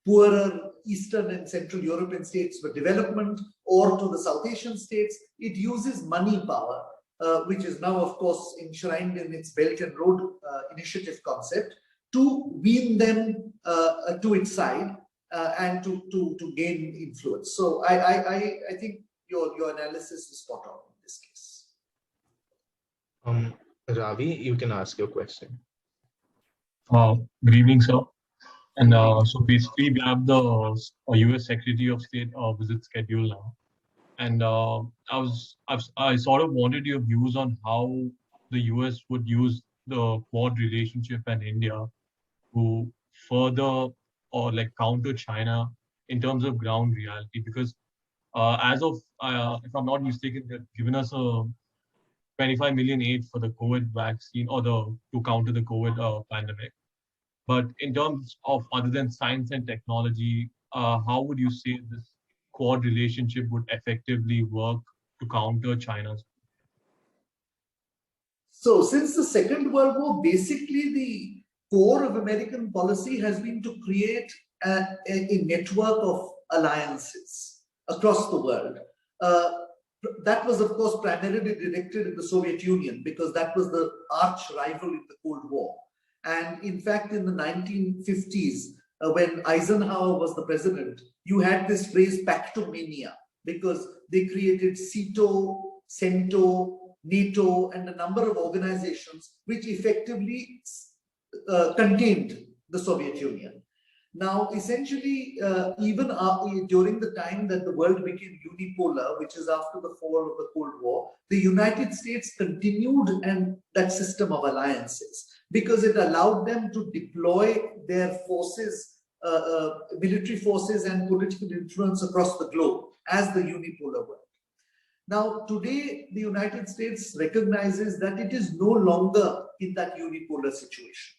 poorer Eastern and Central European states for development, or to the South Asian states, it uses money power, which is now, of course, enshrined in its Belt and Road Initiative concept, to wean them to its side and to gain influence. So I think your analysis is spot on in this case. Ravi, you can ask your question. Good evening, sir. And so basically, we have the US Secretary of State visit schedule now. And I sort of wanted your views on how the US would use the Quad relationship and India to further or like counter China in terms of ground reality. Because as of, if I'm not mistaken, they've given us a 25 million aid for the COVID vaccine, or to counter the COVID pandemic. But in terms of other than science and technology, how would you say this Quad relationship would effectively work to counter China's? So since the Second World War, basically the core of American policy has been to create a network of alliances across the world. That was, of course, primarily directed at the Soviet Union, because that was the arch rival in the Cold War. And in fact, in the 1950s, when Eisenhower was the president, you had this phrase Pactomania, because they created CETO, CENTO, NATO, and a number of organizations which effectively contained the Soviet Union. Now, essentially, even during the time that the world became unipolar, which is after the fall of the Cold War, the United States continued that system of alliances, because it allowed them to deploy their forces, military forces and political influence across the globe as the unipolar world. Now, today, the United States recognizes that it is no longer in that unipolar situation.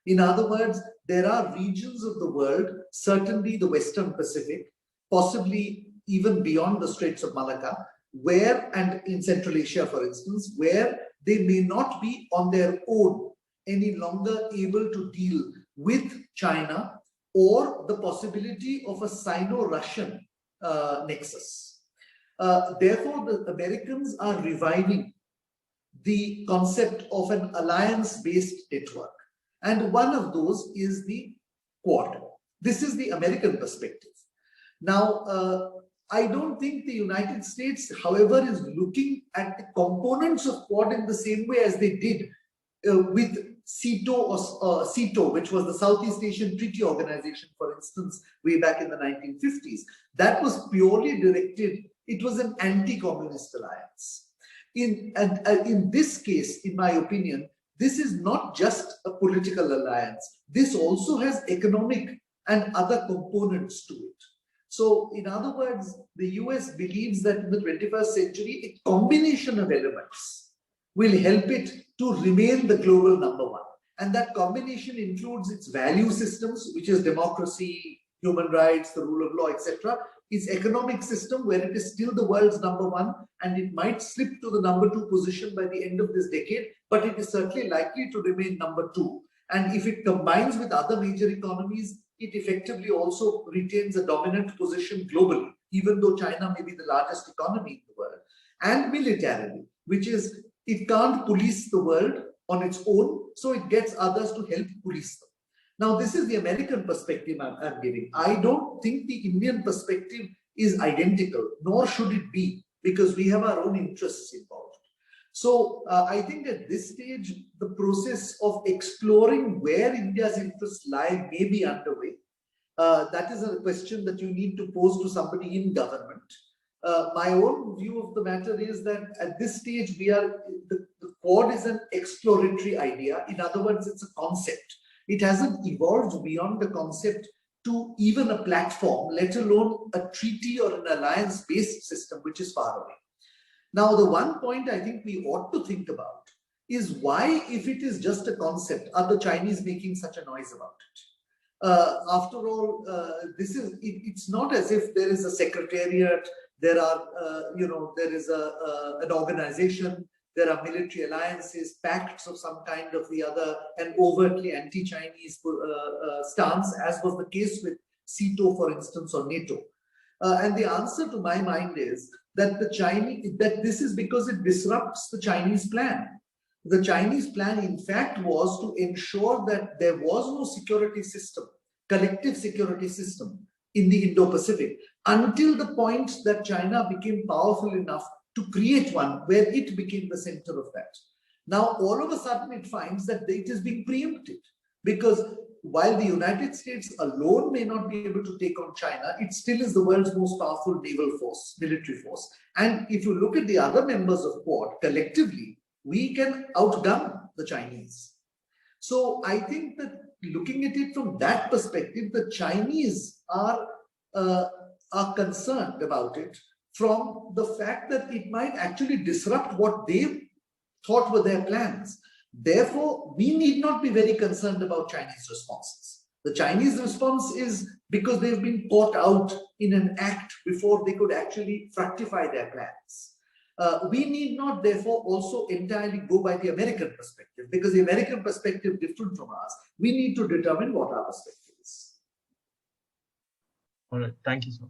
In other words, there are regions of the world, certainly the Western Pacific, possibly even beyond the Straits of Malacca, where, and in Central Asia, for instance, where they may not be on their own any longer able to deal with China or the possibility of a Sino-Russian nexus. Therefore, the Americans are reviving the concept of an alliance-based network. And one of those is the Quad. This is the American perspective. Now, I don't think the United States, however, is looking at the components of Quad in the same way as they did with SEATO, which was the Southeast Asian Treaty Organization, for instance, way back in the 1950s. That was purely directed, it was an anti-communist alliance. In this case, in my opinion, this is not just a political alliance. This also has economic and other components to it. So, in other words, the US believes that in the 21st century, a combination of elements will help it to remain the global number one. And that combination includes its value systems, which is democracy, human rights, the rule of law, etc. Its economic system, where it is still the world's number one, and it might slip to the number two position by the end of this decade, but it is certainly likely to remain number two. And if it combines with other major economies, it effectively also retains a dominant position globally, even though China may be the largest economy in the world. And militarily, which is, it can't police the world on its own, so it gets others to help police them. Now, this is the American perspective I'm giving. I don't think the Indian perspective is identical, nor should it be, because we have our own interests involved. So I think at this stage, the process of exploring where India's interests lie may be underway. That is a question that you need to pose to somebody in government. My own view of the matter is that at this stage, the Quad is an exploratory idea. In other words, it's a concept. It hasn't evolved beyond the concept to even a platform, let alone a treaty or an alliance-based system, which is far away. Now, the one point I think we ought to think about is why, if it is just a concept, are the Chinese making such a noise about it? After all, it's not as if there is a secretariat, there are, there is an organization, there are military alliances, pacts of some kind of the other, an overtly anti-Chinese stance, as was the case with SEATO, for instance, or NATO. And the answer to my mind is that this is because it disrupts the Chinese plan. The Chinese plan, in fact, was to ensure that there was no security system, collective security system in the Indo-Pacific, until the point that China became powerful enough to create one where it became the center of that. Now, all of a sudden, it finds that it is being preempted, because while the United States alone may not be able to take on China, it still is the world's most powerful naval force, military force. And if you look at the other members of Quad, collectively, we can outgun the Chinese. So I think that looking at it from that perspective, the Chinese are concerned about it from the fact that it might actually disrupt what they thought were their plans. Therefore, we need not be very concerned about Chinese responses. The Chinese response is because they've been caught out in an act before they could actually fructify their plans. We need not, therefore, also entirely go by the American perspective, because the American perspective is different from ours. We need to determine what our perspective is. All right. Thank you, sir.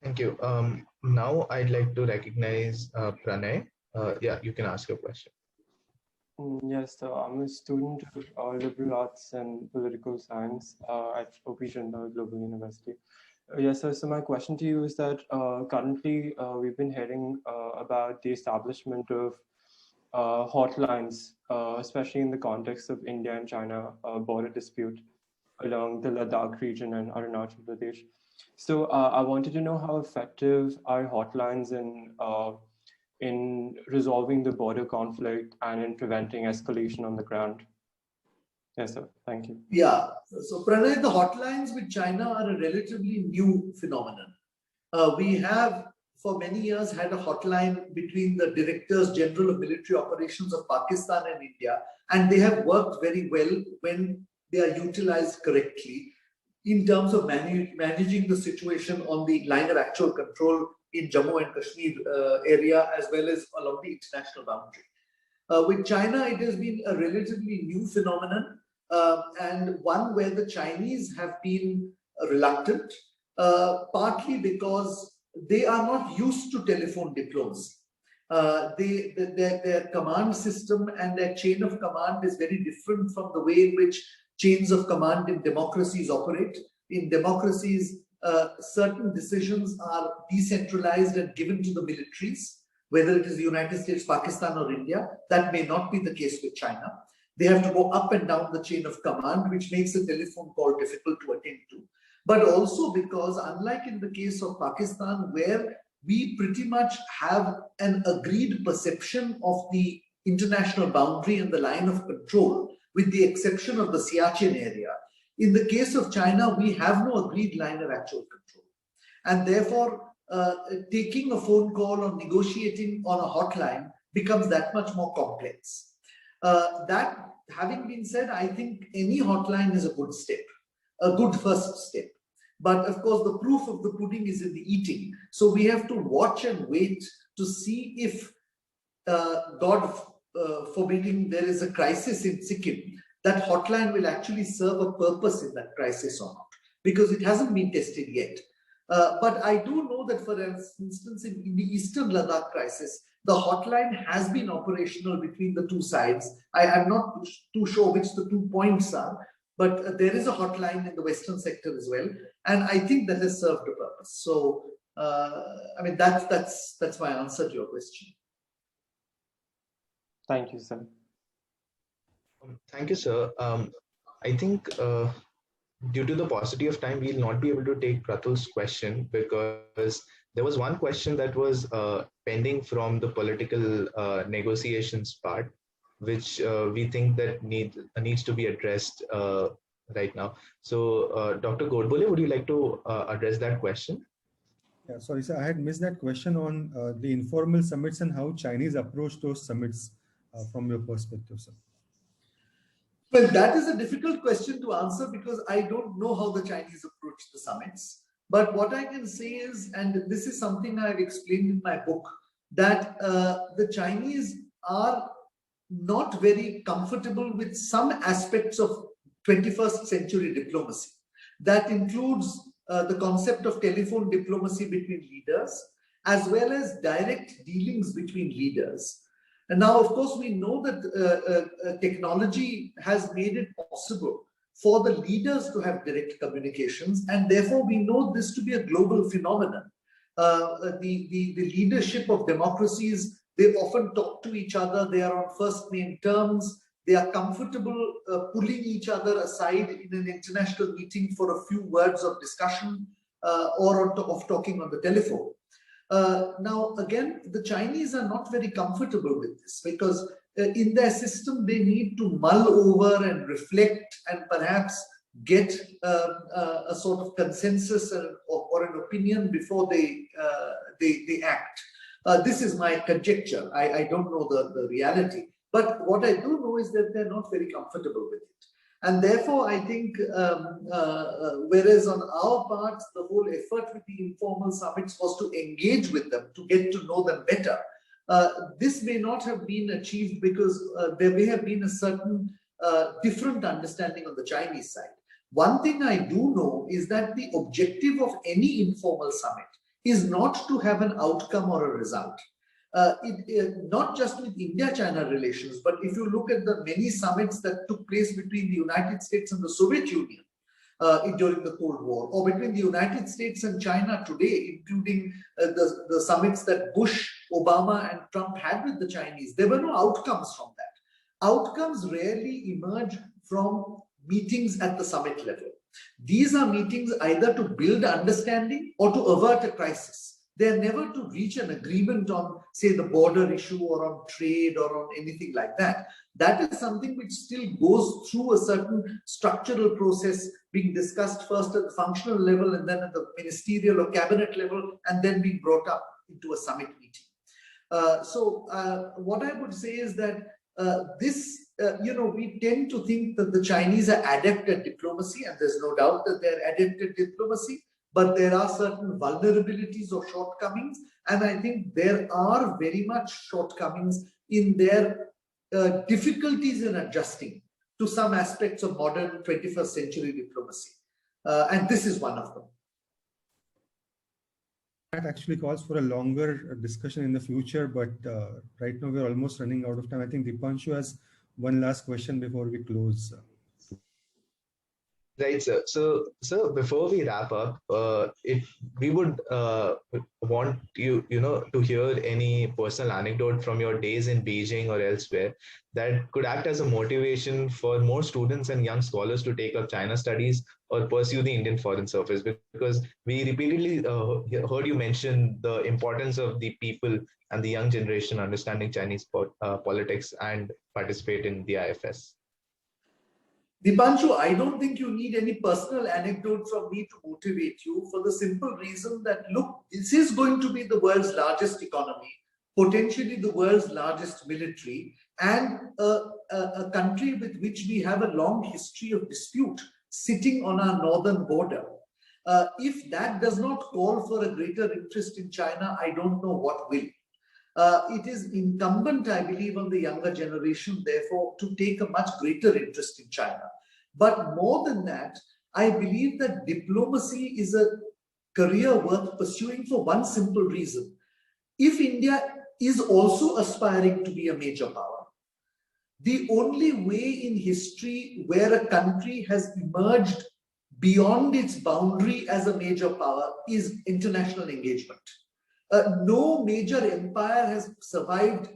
Thank you. Now I'd like to recognize Pranay. Yeah, you can ask your question. Yes, I'm a student of liberal arts and political science at OP Jindal Global University. Yes, sir. So my question to you is that currently we've been hearing about the establishment of hotlines, especially in the context of India and China border dispute along the Ladakh region and Arunachal Pradesh. So I wanted to know how effective are hotlines in resolving the border conflict and in preventing escalation on the ground. Yes, sir. Thank you. Yeah. So Pranay, the hotlines with China are a relatively new phenomenon. We have for many years had a hotline between the Directors General of Military Operations of Pakistan and India, and they have worked very well when they are utilized correctly in terms of managing the situation on the line of actual control in Jammu and Kashmir area, as well as along the international boundary. With China, it has been a relatively new phenomenon. and one where the Chinese have been reluctant, partly because they are not used to telephone diplomacy. Their command system and their chain of command is very different from the way in which chains of command in democracies operate. In democracies, certain decisions are decentralized and given to the militaries, whether it is the United States, Pakistan, or India. That may not be the case with China. They have to go up and down the chain of command, which makes a telephone call difficult to attend to. But also because, unlike in the case of Pakistan, where we pretty much have an agreed perception of the international boundary and the line of control, with the exception of the Siachen area, in the case of China, we have no agreed line of actual control. And therefore, taking a phone call or negotiating on a hotline becomes that much more complex. That having been said, I think any hotline is a good step, a good first step. But of course, the proof of the pudding is in the eating. So we have to watch and wait to see if, God forbidding, there is a crisis in Sikkim, that hotline will actually serve a purpose in that crisis or not, because it hasn't been tested yet. But I do know that, for instance, in the Eastern Ladakh crisis, the hotline has been operational between the two sides. I'm not too sure which the 2 points are, but there is a hotline in the Western sector as well. And I think that has served a purpose. So, I mean, that's my answer to your question. Thank you, sir. Thank you, sir. I think due to the paucity of time, we'll not be able to take Pratul's question, because there was one question that was pending from the political negotiations part, which we think that needs to be addressed right now. So, Dr. Godbole, would you like to address that question? Yeah, sorry, sir, I had missed that question on the informal summits and how Chinese approach those summits from your perspective, sir. Well, that is a difficult question to answer, because I don't know how the Chinese approach the summits. But what I can say is, and this is something I've explained in my book, that the Chinese are not very comfortable with some aspects of 21st century diplomacy. That includes the concept of telephone diplomacy between leaders, as well as direct dealings between leaders. And now, of course, we know that technology has made it possible for the leaders to have direct communications, and therefore we know this to be a global phenomenon. The leadership of democracies, they often talk to each other, they are on first name terms, they are comfortable pulling each other aside in an international meeting for a few words of discussion or of talking on the telephone. Now, again, the Chinese are not very comfortable with this, because in their system, they need to mull over and reflect and perhaps get a sort of consensus or an opinion before they act. This is my conjecture. I don't know the reality. But what I do know is that they're not very comfortable with it. And therefore, I think, whereas on our part, the whole effort with the informal summits was to engage with them, to get to know them better. This may not have been achieved because there may have been a certain different understanding on the Chinese side. One thing I do know is that the objective of any informal summit is not to have an outcome or a result. Not just with India-China relations, but if you look at the many summits that took place between the United States and the Soviet Union during the Cold War, or between the United States and China today, including the summits that Bush, Obama, and Trump had with the Chinese, there were no outcomes from that. Outcomes rarely emerge from meetings at the summit level. These are meetings either to build understanding or to avert a crisis. They're never to reach an agreement on, say, the border issue or on trade or on anything like that. That is something which still goes through a certain structural process, being discussed first at the functional level and then at the ministerial or cabinet level, and then being brought up into a summit meeting. What I would say is that we tend to think that the Chinese are adept at diplomacy, and there's no doubt that they're adept at diplomacy. But there are certain vulnerabilities or shortcomings, and I think there are very much shortcomings in their difficulties in adjusting to some aspects of modern 21st century diplomacy. And this is one of them. That actually calls for a longer discussion in the future, but right now we're almost running out of time. I think Dipanshu has one last question before we close. Right, sir. So before we wrap up, we would want you to hear any personal anecdote from your days in Beijing or elsewhere that could act as a motivation for more students and young scholars to take up China studies or pursue the Indian Foreign Service. Because we repeatedly heard you mention the importance of the people and the young generation understanding Chinese politics and participate in the IFS. Dipanshu, I don't think you need any personal anecdote from me to motivate you, for the simple reason that, look, this is going to be the world's largest economy, potentially the world's largest military, and a country with which we have a long history of dispute sitting on our northern border. If that does not call for a greater interest in China, I don't know what will. It is incumbent, I believe, on the younger generation, therefore, to take a much greater interest in China. But more than that, I believe that diplomacy is a career worth pursuing for one simple reason. If India is also aspiring to be a major power, the only way in history where a country has emerged beyond its boundary as a major power is international engagement. No major empire has survived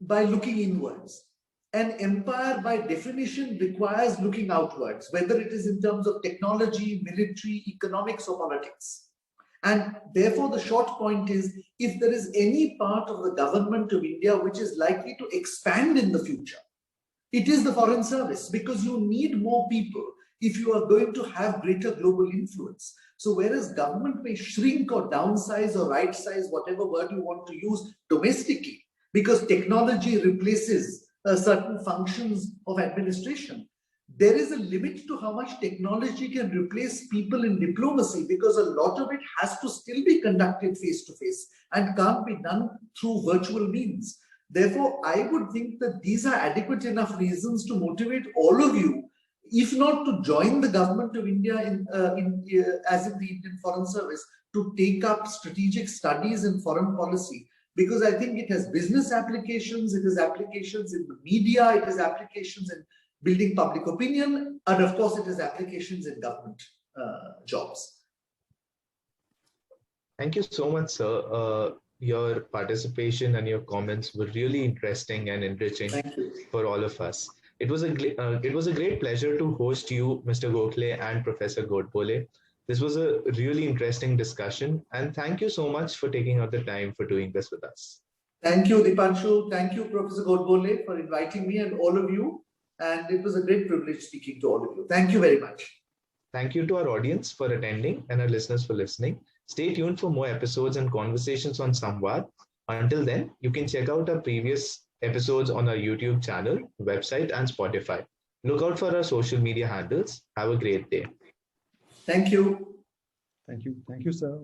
by looking inwards. An empire, by definition, requires looking outwards, whether it is in terms of technology, military, economics, or politics. And therefore, the short point is, if there is any part of the government of India which is likely to expand in the future, it is the Foreign Service, because you need more people if you are going to have greater global influence. So whereas government may shrink or downsize or right size, whatever word you want to use, domestically, because technology replaces certain functions of administration, there is a limit to how much technology can replace people in diplomacy, because a lot of it has to still be conducted face to face and can't be done through virtual means. Therefore, I would think that these are adequate enough reasons to motivate all of you, if not to join the government of India as in the Indian Foreign Service, to take up strategic studies in foreign policy, because I think it has business applications, it has applications in the media, it has applications in building public opinion, and of course it has applications in government jobs. Thank you so much, sir. Your participation and your comments were really interesting and enriching for all of us. It was a great pleasure to host you, Mr. Gokhale and Professor Godbole. This was a really interesting discussion, and thank you so much for taking out the time for doing this with us. Thank you, Dipanshu. Thank you, Professor Godbole, for inviting me and all of you. And it was a great privilege speaking to all of you. Thank you very much. Thank you to our audience for attending and our listeners for listening. Stay tuned for more episodes and conversations on Samvad. Until then, you can check out our previous episodes on our YouTube channel, website, and Spotify. Look out for our social media handles. Have a great day. Thank you. Thank you. Thank you, sir.